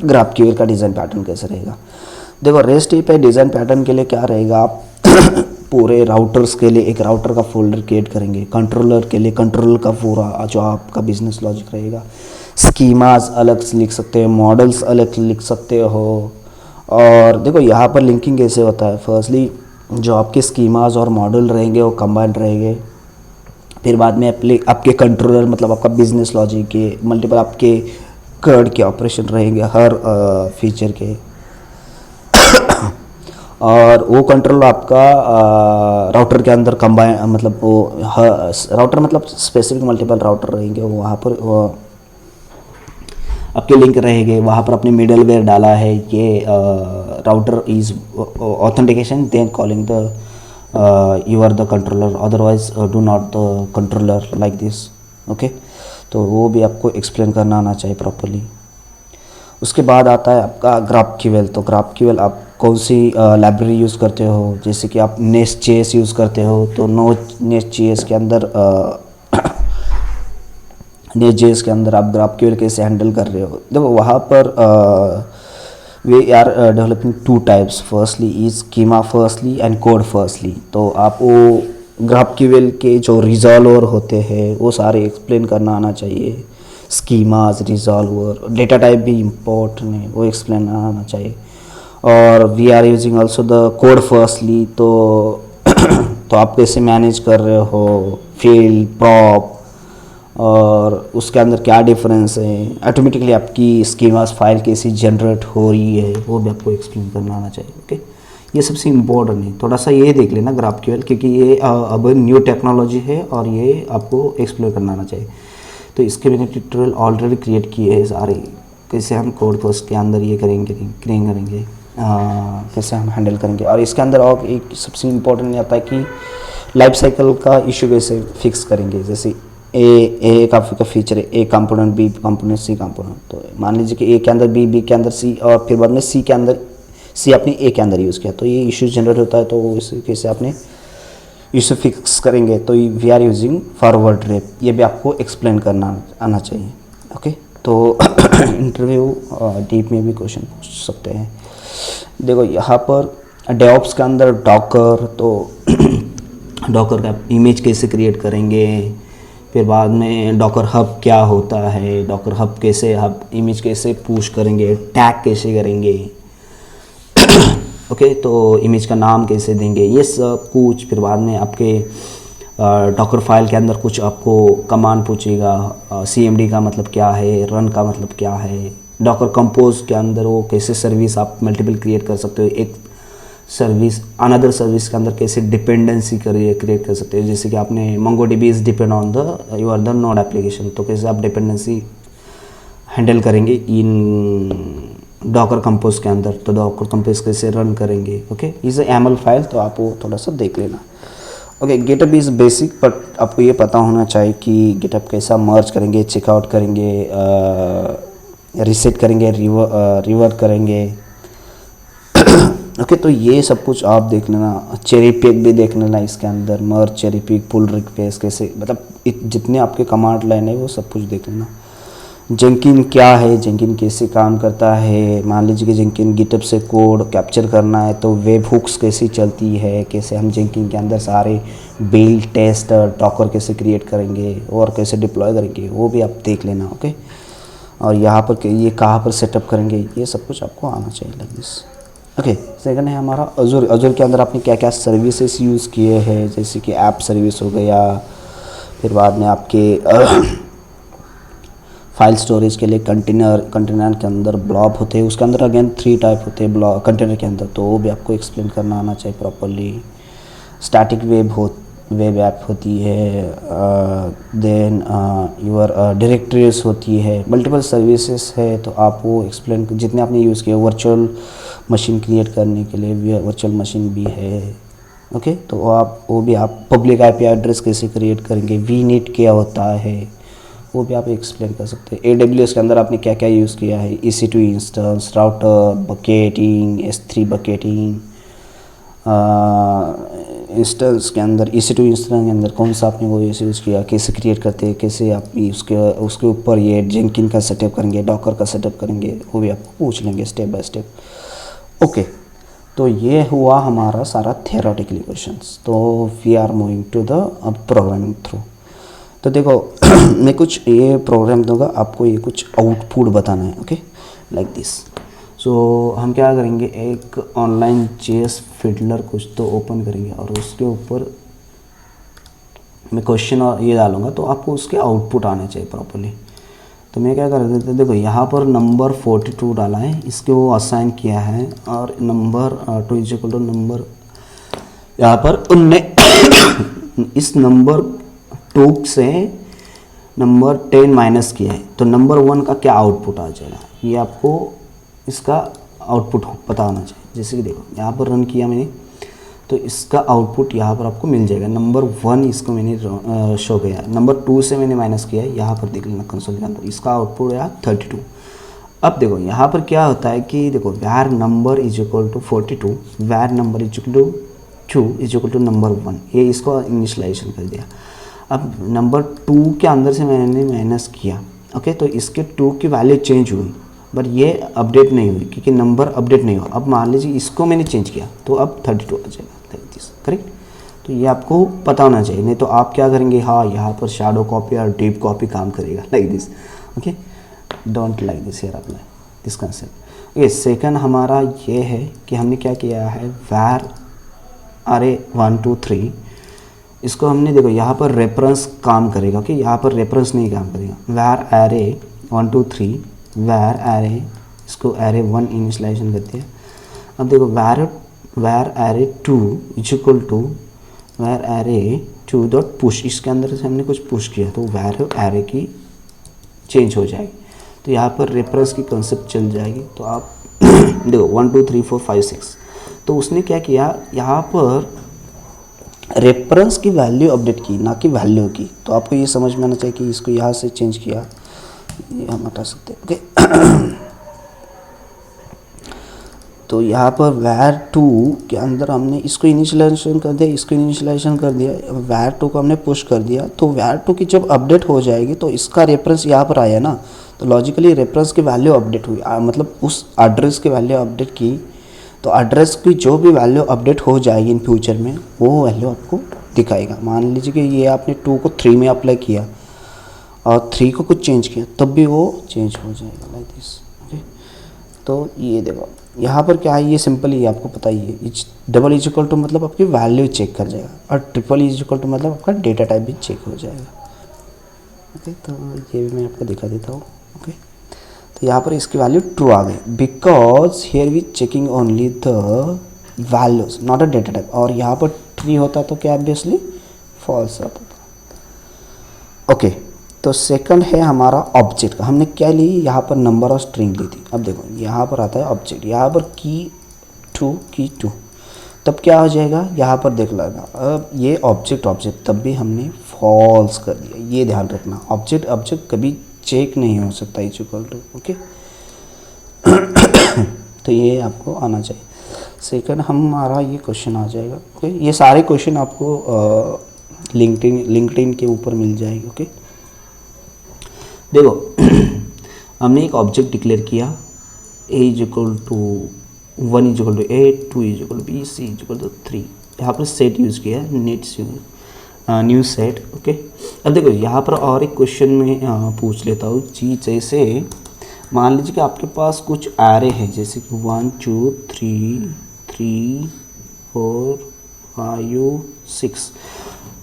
Speaker 2: GraphQL का डिज़ाइन पैटर्न कैसा रहेगा। देखो, रेस्ट API डिज़ाइन पैटर्न के लिए क्या रहेगा, आप पूरे राउटर्स के लिए एक राउटर का फोल्डर क्रिएट करेंगे, कंट्रोलर के लिए कंट्रोलर का पूरा जो आपका बिजनेस लॉजिक रहेगा, स्कीमास अलग से लिख सकते हो, मॉडल्स अलग लिख सकते हो। और देखो यहाँ पर लिंकिंग कैसे होता है, फर्स्टली जो आपके स्कीमास और मॉडल रहेंगे वो कंबाइंड रहेंगे, फिर बाद में आपके कंट्रोलर मतलब आपका बिजनेस लॉजिक के मल्टीपल आपके कर्ड के ऑपरेशन रहेंगे हर फीचर के, और वो कंट्रोल आपका राउटर के अंदर कंबाइन मतलब वो राउटर मतलब स्पेसिफिक मल्टीपल राउटर रहेंगे, वहाँ पर आपके लिंक रहेंगे, वहाँ पर आपने मिडलवेयर डाला है, ये router is authentication then calling the you are the controller, otherwise do not the controller like this। Okay, तो वो भी आपको एक्सप्लेन करना आना चाहिए प्रॉपरली। उसके बाद आता है आपका GraphQL। तो GraphQL आप कौन सी लाइब्रेरी यूज़ करते हो, जैसे कि आप Nest.js यूज़ करते हो, तो Nest.js के अंदर Nest.js के अंदर आप GraphQL कैसे हैंडल कर रहे हो। देखो वहाँ पर we are developing two types, firstly is schema firstly and code firstly. तो आप वो GraphQL के जो रिजॉल्वर होते हैं वो सारे एक्सप्लेन करना आना चाहिए, स्कीमाज, रिजॉल्वर, डेटा टाइप भी इम्पोर्टेंट है वो एक्सप्लेन आना चाहिए। और we are using also the code firstly. तो आप कैसे मैनेज कर रहे हो फील्ड प्रॉप और उसके अंदर क्या डिफरेंस है, ऑटोमेटिकली आपकी स्कीमास फाइल कैसी जनरेट हो रही है वो भी आपको एक्सप्लेन करना आना चाहिए। ओके, ये सबसे इम्पोर्टेंट है। थोड़ा सा ये देख लेना GraphQL, क्योंकि ये अब न्यू टेक्नोलॉजी है और ये आपको एक्सप्लोर करना आना चाहिए। तो इसके मैंने ट्यूटोरियल ऑलरेडी क्रिएट किए हैं सारे, कैसे हम कोड फर्स्ट के अंदर ये करेंगे, कैसे हम हैंडल करेंगे। और इसके अंदर और एक सबसे इम्पोर्टेंट आता है कि लाइफ साइकिल का इशू कैसे फिक्स करेंगे। जैसे ए का फीचर है, A component, B component, C component. तो मान लीजिए कि ए के अंदर बी, बी के अंदर सी, और फिर बाद में सी के अंदर सी आपने ए के अंदर यूज़ किया, तो ये इशू जनरेट होता है। तो इस कैसे आपने इशू फिक्स करेंगे, तो we are using forward ref, ये भी आपको एक्सप्लेन करना आना चाहिए। ओके, तो इंटरव्यू डीप में भी क्वेश्चन पूछ सकते हैं। देखो यहाँ पर डेवऑप्स के अंदर डॉकर, तो डॉकर का इमेज कैसे क्रिएट करेंगे, फिर बाद में डॉकर हब क्या होता है, डॉकर हब कैसे, हब इमेज कैसे पुश करेंगे, टैग कैसे करेंगे, ओके, तो इमेज का नाम कैसे देंगे, ये सब कुछ। फिर बाद में आपके डॉकर फाइल के अंदर कुछ आपको कमांड पूछेगा, CMD का मतलब क्या है, रन का मतलब क्या है, डॉकर कंपोज के अंदर वो कैसे सर्विस आप मल्टीपल क्रिएट कर सकते हो, एक सर्विस अनदर सर्विस के अंदर कैसे डिपेंडेंसी क्रिएट कर सकते हो। जैसे कि आपने MongoDB is depend on the your the node application, तो कैसे आप डिपेंडेंसी हैंडल करेंगे इन डॉकर कंपोज के अंदर, तो डॉकर कंपोज कैसे रन करेंगे। ओके, इज YAML फाइल, तो आप वो थोड़ा सा देख लेना। Okay, getup is basic, but आपको ये पता होना चाहिए कि गेटअप कैसा मर्ज करेंगे, चेकआउट करेंगे, रीसेट करेंगे, रिवर्ट करेंगे। ओके, तो ये सब कुछ आप देख लेना। चेरी पिक भी देख लेना इसके अंदर, मर्ज, चेरी पिक, पुल रिक्वेस्ट कैसे, मतलब जितने आपके कमांड लाइन है वो सब कुछ देख लेना। जेंकिन क्या है, जेंकिन कैसे काम करता है। मान लीजिए कि जेंकिन गिटहब से कोड कैप्चर करना है, तो वेब हुक्स कैसी चलती है, कैसे हम जेंकिन के अंदर सारे बिल्ड, टेस्ट, डॉकर कैसे क्रिएट करेंगे और कैसे डिप्लॉय करेंगे, वो भी आप देख लेना। ओके, और यहाँ पर ये कहाँ पर सेटअप करेंगे, ये सब कुछ आपको आना चाहिए लाइक दिस। ओके, सेकंड है हमारा अजूर। अजूर के अंदर आपने क्या क्या सर्विसेज यूज़ किए हैं, जैसे कि ऐप सर्विस हो गया, फिर बाद में आपके फाइल स्टोरेज के लिए कंटेनर के अंदर ब्लॉब होते हैं, उसके अंदर अगेन 3 टाइप होते हैं ब्लॉब कंटेनर के अंदर, तो वो भी आपको एक्सप्लेन करना आना चाहिए प्रॉपरली। स्टैटिक वेब ऐप होती है, देन यूर डायरेक्टरीज होती है, मल्टीपल सर्विसेज है, तो आप वो एक्सप्लेन जितने आपने यूज़ किए। वर्चुअल मशीन क्रिएट करने के लिए वर्चुअल मशीन भी है। ओके, तो वो भी आप पब्लिक IP एड्रेस कैसे क्रिएट करेंगे, VNet क्या होता है, वो भी आप एक्सप्लेन कर सकते हैं। AWS के अंदर आपने क्या क्या यूज़ किया है, EC2 instance, router, bucketing, S3 bucketing, instance के अंदर EC2 इंस्टेंस के अंदर कौन सा आपने वो यूज़ किया, कैसे क्रिएट करते हैं, कैसे आप उसके ऊपर ये जेंकिन का सेटअप करेंगे, डॉकर का सेटअप करेंगे, वो भी आपको पूछ लेंगे स्टेप बाय स्टेप। ओके, तो ये हुआ हमारा सारा थियोरेटिकली क्वेश्चंस। तो we are moving to the programming through. तो देखो मैं कुछ ये प्रोग्राम दूंगा आपको, ये कुछ आउटपुट बताना है। Okay, like this. सो हम क्या करेंगे, एक ऑनलाइन JS फिडलर कुछ तो ओपन करेंगे और उसके ऊपर मैं क्वेश्चन और ये डालूंगा, तो आपको उसके आउटपुट आने चाहिए प्रॉपर्ली। तो मैं क्या कर देता हूँ, देखो यहाँ पर नंबर 42 डाला है, इसके वो असाइन किया है, और number 2 is equal to number यहाँ पर उनने इस नंबर 2 से नंबर 10 माइनस किया है, तो नंबर 1 का क्या आउटपुट आ जाएगा, ये आपको इसका आउटपुट पता होना चाहिए। जैसे कि देखो यहाँ पर रन किया मैंने, तो इसका आउटपुट यहाँ पर आपको मिल जाएगा। नंबर 1 इसको मैंने शो किया, नंबर 2 से मैंने माइनस किया है, यहाँ पर देख लेना कंसोल के अंदर, इसका आउटपुट है 32। अब देखो यहाँ पर क्या होता है कि देखो वैर number is equal to 42, var number is equal to 2 is equal to number 1, ये इसको इनिशियलाइजेशन कर दिया। अब नंबर 2 के अंदर से मैंने माइनस किया, ओके, तो इसके 2 की वैल्यू चेंज हुई, बट ये अपडेट नहीं हुई क्योंकि नंबर अपडेट नहीं हुआ। अब मान लीजिए इसको मैंने चेंज किया तो अब 32 आ जाएगा लाइक दिस, करेक्ट। तो ये आपको पता होना चाहिए, नहीं तो आप क्या करेंगे, हाँ यहाँ पर शैडो कॉपी और डीप कॉपी काम करेगा like this. Okay, don't like this here apply this concept. Okay, second हमारा ये है कि हमने क्या किया है, var array 1 2 3, इसको हमने देखो यहाँ पर रेफरेंस काम करेगा। ओके, यहाँ पर रेफरेंस नहीं काम करेगा। var array 1 2 3 var array, इसको array 1 इनिशियलाइजेशन करते हैं। अब देखो var array 2 is equal to var array 2 dot push, इसके अंदर से हमने कुछ पुश किया तो var array की चेंज हो जाएगी। तो यहाँ पर रेफरेंस की कंसेप्ट चल जाएगी। तो आप देखो 1 2 3 4 5 6, तो उसने क्या किया, यहाँ पर रेफरेंस की वैल्यू अपडेट की, ना कि वैल्यू की। तो आपको ये समझ में आना चाहिए कि इसको यहाँ से चेंज किया, ये हम हटा सकते हैं। ओके, तो यहाँ पर var 2 के अंदर हमने इसको इनिशियलाइजेशन कर दिया, इसको इनिशियलाइजेशन कर दिया, var 2 को हमने पुश कर दिया। तो var 2 की जब अपडेट हो जाएगी तो इसका रेफरेंस यहाँ पर आया ना, तो लॉजिकली रेफरेंस की वैल्यू अपडेट हुई, मतलब उस एड्रेस की वैल्यू अपडेट की। तो एड्रेस की जो भी वैल्यू अपडेट हो जाएगी इन फ्यूचर में, वो वैल्यू आपको दिखाएगा। मान लीजिए कि ये आपने 2 को 3 में अप्लाई किया और 3 को कुछ चेंज किया, तब भी वो चेंज हो जाएगा लाइक दिस। ओके, तो ये देखो यहाँ पर क्या है, ये सिंपल ही आपको पता ही है। डबल इज इक्वल टू मतलब आपकी वैल्यू चेक कर जाएगा, और ट्रिपल इज इक्वल टू मतलब आपका डेटा टाइप भी चेक हो जाएगा। ओके, तो ये भी मैं आपको दिखा देता हूँ। ओके, तो यहाँ पर इसकी वैल्यू ट्रू आ गई, because here we checking only the values not a data type. और यहाँ पर ट्री होता तो क्या ऑब्वियसली फॉल्स होता। ओके, तो सेकंड है हमारा ऑब्जेक्ट का। हमने क्या ली, यहाँ पर नंबर और स्ट्रिंग ली थी। अब देखो यहाँ पर आता है ऑब्जेक्ट, यहाँ पर की 2, तब क्या हो जाएगा, यहाँ पर देख लेना। अब ये ऑब्जेक्ट तब भी हमने फॉल्स कर दिया, ये ध्यान रखना। ऑब्जेक्ट कभी चेक नहीं हो सकता इज इक्वल टू। ओके, तो ये आपको आना चाहिए। सेकंड हमारा ये क्वेश्चन आ जाएगा। ओके, ये सारे क्वेश्चन आपको लिंक्डइन के ऊपर मिल जाएगी। ओके, देखो हमने एक ऑब्जेक्ट डिक्लेयर किया, a is equal to 1 is equal to a, 2 is equal to b, c is equal to 3। यहाँ पर सेट यूज़ किया, नेट्स न्यू सेट। ओके, अब देखो यहाँ पर और एक क्वेश्चन में पूछ लेता हूँ जी। जैसे मान लीजिए कि आपके पास कुछ एरे है, जैसे कि 1 2 3 3 4 5 6।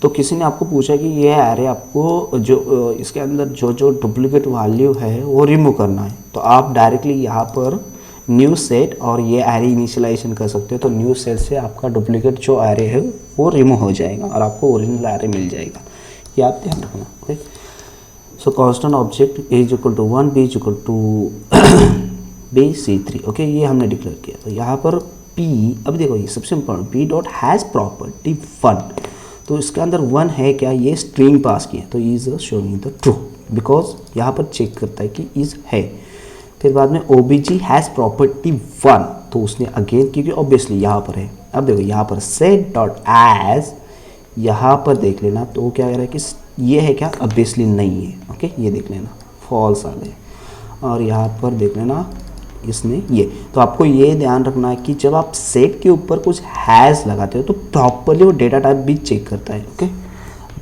Speaker 2: तो किसी ने आपको पूछा कि ये एरे आपको जो इसके अंदर जो डुप्लीकेट वैल्यू है वो रिमूव करना है। तो आप डायरेक्टली यहाँ पर न्यू सेट और ये एरे इनिशियलाइजेशन कर सकते हो। तो न्यू सेट से आपका डुप्लीकेट जो एरे है वो रिमूव हो जाएगा और आपको ओरिजिनल एरे मिल जाएगा। ये आप ध्यान रखना। Okay, so constant object a is equal to 1, b is equal to b c 3। Okay, ये हमने डिक्लेयर किया। तो यहाँ पर p, अब देखो ये सबसे important, p dot has property 1। तो इसके अंदर 1 है क्या, ये स्ट्रिंग पास किया, तो is showing the true, because यहाँ पर चेक करता है कि इज है। फिर बाद में obj हैज़ प्रॉपर्टी 1, तो उसने अगेन, क्योंकि ऑब्वियसली यहाँ पर है। अब देखो यहाँ पर सेट डॉट एज, यहाँ पर देख लेना तो क्या कह रहा है कि ये है क्या, ऑब्वियसली नहीं है। ओके, ये देख लेना फॉल्स आ गए। और यहाँ पर देख लेना इसने ये। तो आपको ये ध्यान रखना है कि जब आप सेट के ऊपर कुछ हैज़ लगाते हो तो प्रॉपरली वो डेटा टाइप भी चेक करता है। ओके,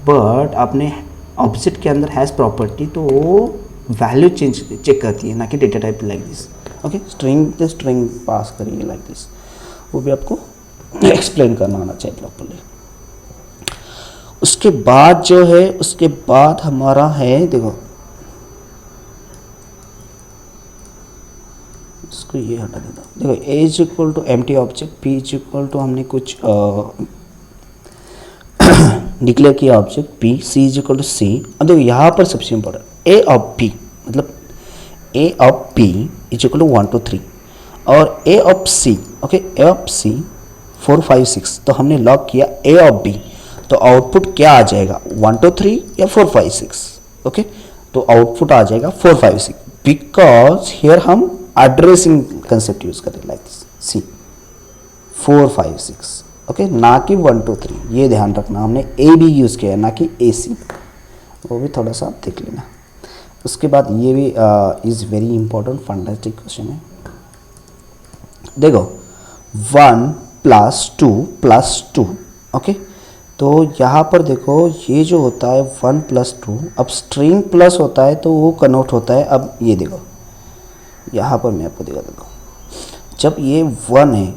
Speaker 2: बट आपने ऑब्जेक्ट के अंदर हैज़ प्रॉपर्टी तो वो वैल्यू चेक करती है, ना कि data type like this. Okay, string pass करिए लाइक दिस, वो भी आपको एक्सप्लेन करना आना चाहिए प्रॉपरली। उसके बाद जो है, उसके बाद हमारा है, देखो इसको ये हटा देता हूँ। देखो a is equal to empty object, p is equal to हमने कुछ डिक्लेयर किया object p, c is equal to c। अब देखो यहाँ पर सबसे इम्पोर्टेंट a ऑफ p, मतलब a of p is equal to 1 2 3 और a of c। Okay, a of c 4 5 6, तो हमने लॉग किया a ऑफ b, तो आउटपुट क्या आ जाएगा 1 2 3 या 4 5 6। ओके, तो आउटपुट आ जाएगा 4 5 6, बिकॉज हियर हम एड्रेसिंग कंसेप्ट यूज करें लाइक दिस, सी 4 5 6। ओके, ना कि 1 2 3, ये ध्यान रखना। हमने ए बी यूज़ किया है, ना कि ए सी, वो भी थोड़ा सा आप देख लेना। उसके बाद ये भी इज़ वेरी इंपॉर्टेंट फंडास्टिक क्वेश्चन है। देखो 1 + 2 + 2, ओके। तो यहाँ पर देखो ये जो होता है 1 + 2, अब स्ट्रिंग प्लस होता है तो वो कन्वर्ट होता है। अब ये देखो यहाँ पर मैं आपको दिखा देता हूँ, जब ये 1 है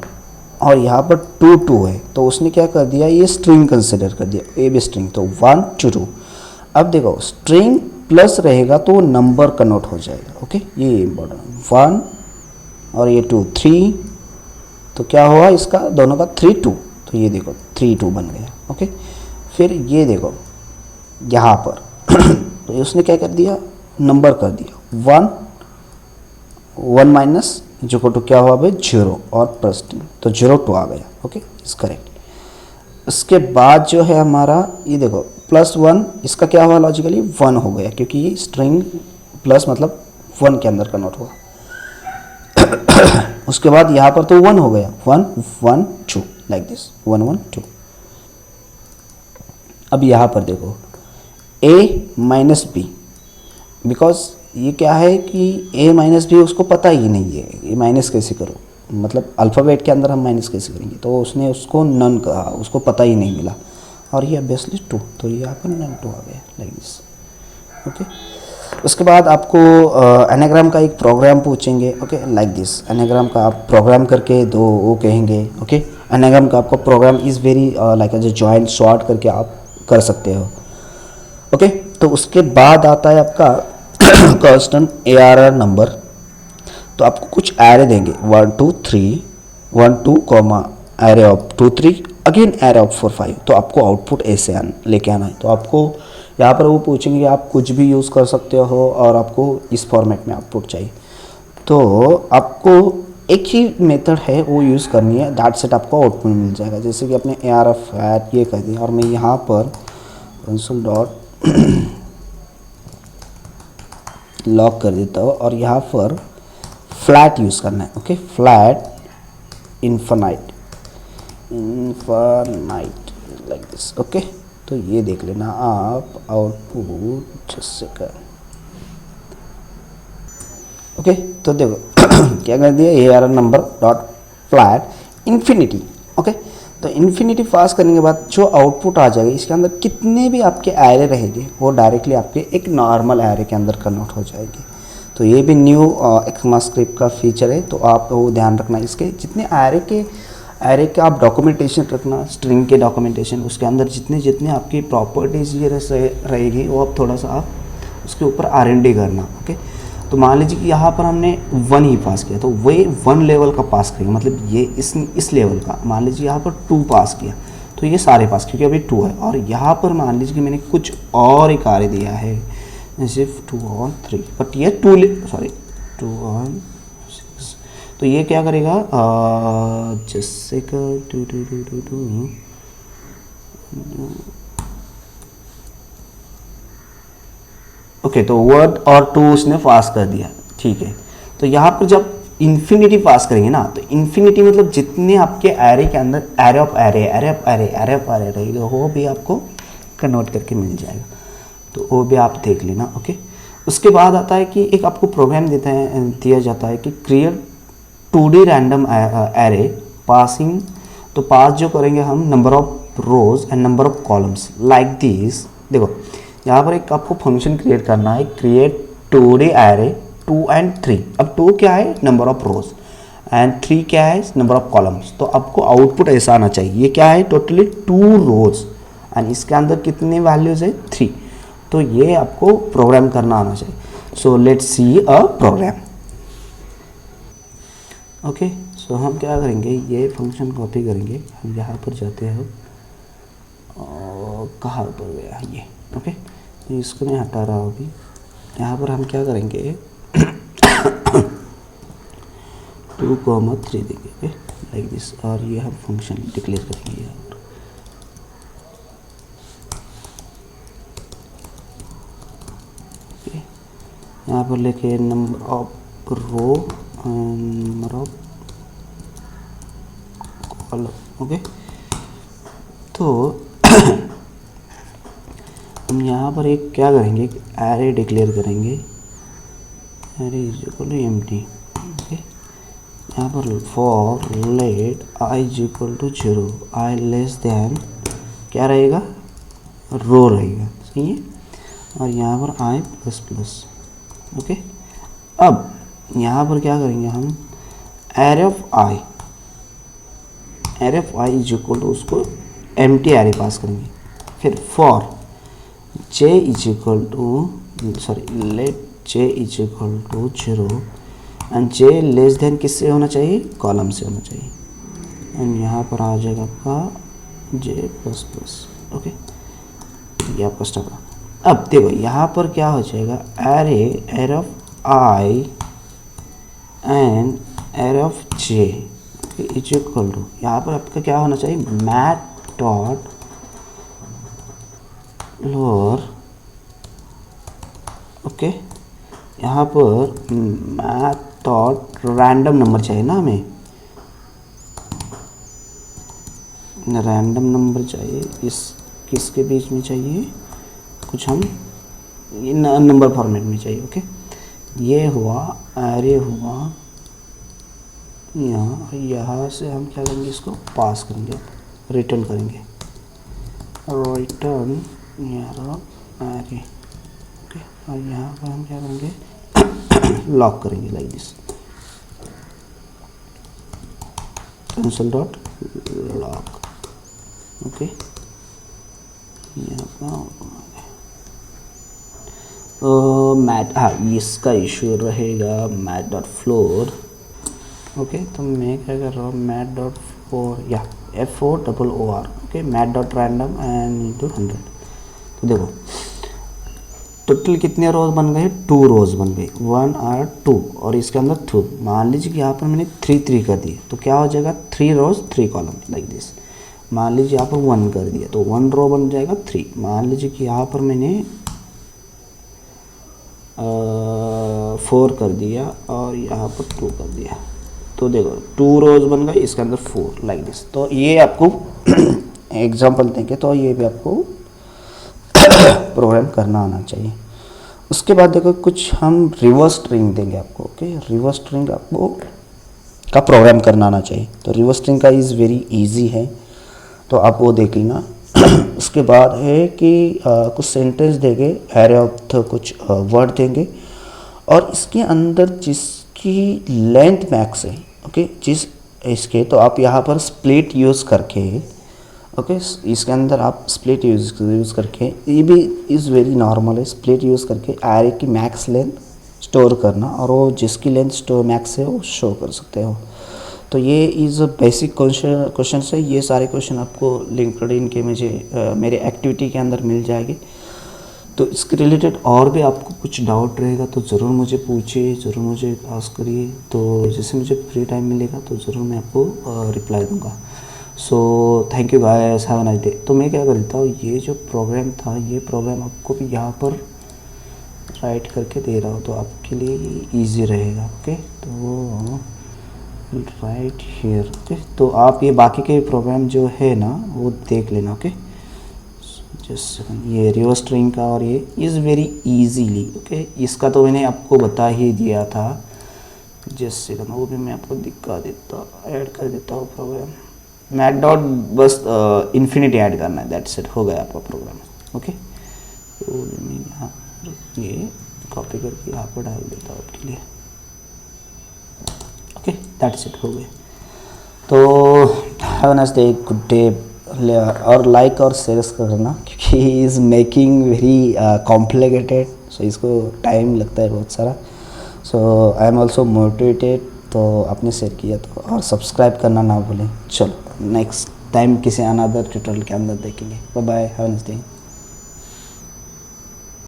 Speaker 2: और यहाँ पर 2 2 है तो उसने क्या कर दिया, ये स्ट्रिंग कंसिडर कर दिया, ए बी स्ट्रिंग, तो 1 2 2। अब देखो स्ट्रिंग प्लस रहेगा तो वो नंबर कन्वर्ट हो जाएगा, ओके। ये इंपॉर्टेंट 1 और ये 2 3, तो क्या हुआ इसका दोनों का 3 2, तो ये देखो 3 2 बन गया, ओके। फिर ये देखो यहाँ पर तो उसने क्या कर दिया, नंबर कर दिया 1 1 माइनस जो को टू क्या हुआ भाई 0 और +2, तो 0 2 आ गया, ओके, इज करेक्ट। उसके बाद जो है हमारा ये देखो +1, इसका क्या हुआ लॉजिकली 1 हो गया, क्योंकि ये स्ट्रिंग प्लस मतलब 1 के अंदर कन्वर्ट हुआ। उसके बाद यहाँ पर तो 1 हो गया, 1 1 2 लाइक दिस 1 1 2। अब यहाँ पर देखो a - b, बिकॉज ये क्या है कि a - b उसको पता ही नहीं है, ये माइनस कैसे करो, मतलब अल्फ़ाबेट के अंदर हम माइनस कैसे करेंगे, तो उसने उसको नन कहा, उसको पता ही नहीं मिला, और ये ऑब्वियसली 2, तो ये यहाँ पर नन 2 आ गया लाइक दिस, ओके। उसके बाद आपको एनाग्राम का एक प्रोग्राम पूछेंगे, ओके, लाइक दिस। एनाग्राम का आप प्रोग्राम करके दो वो कहेंगे, ओके। एनाग्राम का आपको program is very like as a joint sort करके आप कर सकते हो, ओके। तो उसके बाद आता है आपका कांस्टेंट ARR नंबर। तो आपको कुछ एरे देंगे 1 2 3 1 2 comma array of 2 3 again array of 4 5, तो आपको आउटपुट ऐसे लेके आना है। तो आपको यहाँ पर वो पूछेंगे कि आप कुछ भी यूज़ कर सकते हो और आपको इस फॉर्मेट में आउटपुट चाहिए, तो आपको एक ही मेथड है वो यूज़ करनी है, दैट सेट आपको आउटपुट मिल जाएगा। जैसे कि अपने ARF ऐड ये कर दिया और मैं यहाँ पर कंसोल डॉट लॉक कर देता हूँ और यहाँ पर फ्लैट यूज़ करना है, okay. Flat infinite like this, okay. तो ये देख लेना आप आउटपुट जैसे का, ओके। तो देखो क्या कर दिया, ARR number dot flat infinity, okay. तो इन्फिनिटी पास करने के बाद जो आउटपुट आ जाएगा इसके अंदर कितने भी आपके एरे रहेंगे वो डायरेक्टली आपके एक नॉर्मल एरे के अंदर कन्वर्ट हो जाएगी। तो ये भी न्यू ECMAScript का फीचर है, तो आप वो ध्यान रखना, इसके जितने एरे के आप डॉक्यूमेंटेशन रखना, स्ट्रिंग के डॉक्यूमेंटेशन, उसके अंदर जितने जितने आपकी प्रॉपर्टीज़ ये रहेगी वो आप थोड़ा सा आप उसके ऊपर R&D करना, ओके। तो मान लीजिए कि यहाँ पर हमने 1 ही पास किया, तो वही 1 लेवल का पास करेंगे, मतलब ये इस लेवल का। मान लीजिए यहाँ पर 2 पास किया तो ये सारे पास, क्योंकि अभी 2 है। और यहाँ पर मान लीजिए कि मैंने कुछ और एक कार्य दिया है, जैसे 2 और 3, बट ये 2 और 6, तो ये क्या करेगा, जैसे का 2 ओके। तो 1 और 2 उसने पास कर दिया, ठीक है। तो यहाँ पर जब इन्फिनिटी पास करेंगे ना, तो इन्फिनिटी मतलब जितने आपके एरे के अंदर एरे ऑफ एरे रहेगा वो भी आपको कन्वर्ट करके मिल जाएगा, तो वो भी आप देख लेना, ओके। उसके बाद आता है कि एक आपको प्रोग्राम दिया जाता है कि create 2D random array passing. तो पास जो करेंगे हम number of rose and number of columns like this. देखो यहाँ पर एक आपको फंक्शन क्रिएट करना है, क्रिएट 2D एरे 2 and 3। अब 2 क्या है, नंबर ऑफ रोज, एंड 3 क्या है, नंबर ऑफ कॉलम्स। तो आपको आउटपुट ऐसा आना चाहिए, ये क्या है, टोटली 2 रोज एंड इसके अंदर कितने वैल्यूज है, 3। तो ये आपको प्रोग्राम करना आना चाहिए। So let's see a program, okay. So हम क्या करेंगे, ये फंक्शन कॉपी करेंगे, हम यहाँ पर जाते हैं, कहाँ पर गया ये, ओके। तो इसको मैं हटा रहा हूँ अभी। यहाँ पर हम क्या करेंगे 2,3 देंगे, ओके, लाइक दिस। और ये हम फंक्शन डिक्लेयर करेंगे यहाँ पर, ओके। यहाँ पर लेके number of row, number of column, okay. तो हम यहाँ पर एक क्या करेंगे, एरे डिक्लेयर करेंगे array is equal to empty. Okay, यहाँ पर for let I is equal to 0, I less than क्या रहेगा, रो रहेगा, सही है। और यहाँ पर आई प्लस प्लस। ओके, अब यहाँ पर क्या करेंगे हम, array of I is equal to उसको एम्प्टी एरे पास करेंगे। फिर for J is equal to let J is equal to 0 and J less than किससे होना चाहिए, कॉलम से होना चाहिए। एंड यहाँ पर आ जाएगा आपका जे प्लस प्लस। ओके, ये आपका स्टेप है। अब देखो यहाँ पर क्या हो जाएगा, array of I and array of J is equal to, यहाँ पर आपका क्या होना चाहिए, मैथ डॉट लोअर। ओके, यहाँ पर मैथ डॉट रैंडम नंबर चाहिए ना हमें, रैंडम नंबर चाहिए, इस किसके बीच में चाहिए, कुछ हम नंबर फॉर्मेट में चाहिए। ओके, ये हुआ एरे हुआ यहाँ से हम क्या करेंगे, इसको पास करेंगे, रिटर्न करेंगे, रिटर्न एरे। ओके, और यहाँ पर हम क्या करेंगे, लॉक करेंगे like this, console dot lock. Okay, यहाँ पर मैथ, हाँ इसका इशू रहेगा मैथ डॉट फ्लोर। ओके, तो मैं क्या कर रहा हूँ, मैथ डॉट फ्लोर या FOOR। Okay, math dot random and into 100। तो देखो टोटल कितने रोज बन गए, 2 रोज बन गए, 1 और 2, और इसके अंदर 2। मान लीजिए कि यहाँ पर मैंने 3 कर दिए, तो क्या हो जाएगा, 3 रोज 3 कॉलम लाइक दिस। मान लीजिए यहाँ पर 1 कर दिया तो 1 रो बन जाएगा 3। मान लीजिए कि यहाँ पर मैंने 4 कर दिया और यहाँ पर 2 कर दिया, तो देखो 2 रोज बन गए, इसके अंदर 4 लाइक दिस। तो ये आपको एग्जांपल देंगे तो ये भी आपको प्रोग्राम करना आना चाहिए। उसके बाद देखो कुछ हम रिवर्स स्ट्रिंग देंगे आपको। ओके, रिवर्स स्ट्रिंग आपको का प्रोग्राम करना आना चाहिए। तो रिवर्स स्ट्रिंग का इज़ वेरी इजी है, तो आप वो देख लेना। उसके बाद है कि कुछ सेंटेंस देंगे, एरे ऑफ कुछ वर्ड देंगे, और इसके अंदर जिसकी लेंथ मैक्स है, ओके, जिस इसके, तो आप यहाँ पर स्प्लिट यूज़ करके, ओके, इसके अंदर आप स्प्लिट यूज़ करके, ये भी इज़ वेरी नॉर्मल है, स्प्लिट यूज़ करके एरे की मैक्स लेंथ स्टोर करना, और वो जिसकी लेंथ स्टोर मैक्स है वो शो कर सकते हो। तो ये इज़ बेसिक क्वेश्चन है। ये सारे क्वेश्चन आपको लिंक्डइन के मेरे एक्टिविटी के अंदर मिल जाएंगे। तो इसके रिलेटेड और भी आपको कुछ डाउट रहेगा तो ज़रूर मुझे पूछिए, ज़रूर मुझे आस्क करिए। तो जैसे मुझे फ्री टाइम मिलेगा तो ज़रूर मैं आपको रिप्लाई दूंगा। So thank you guys, have a nice day. तो मैं क्या करता हूँ, ये जो प्रोग्राम था, ये प्रोग्राम आपको भी यहाँ पर राइट करके दे रहा हूँ तो आपके लिए ईजी रहेगा। ओके, तो राइट हियर। ओके, तो आप ये बाकी के प्रोग्राम जो है ना वो देख लेना। ओके, जस्ट ये रिवर्स स्ट्रिंग का, और ये इज़ वेरी इजीली। ओके, इसका तो मैंने आपको बता ही दिया था, जस्ट सेकंड वो भी मैं आपको दिखा देता, ऐड कर देता हूँ प्रोग्राम। मैथ डॉट बस इन्फिनिटी ऐड करना है, दैट्स इट, हो गया आपका प्रोग्राम। ओके, तो मैं यहाँ ये कॉपी करके यहाँ पर डाल देता हूँ आपके लिए। ओके, दैट्स इट, हो गया। तो have a nice day, good day. और लाइक और शेयर करना, क्योंकि इज़ मेकिंग वेरी कॉम्प्लिकेटेड, सो इसको टाइम लगता है बहुत सारा। सो आई एम ऑल्सो मोटिवेटेड, तो आपने शेयर किया तो, और सब्सक्राइब करना ना भूलें। चलो नेक्स्ट टाइम किसी अनदर ट्यूटोरियल के अंदर देखेंगे। Bye bye, have a nice day.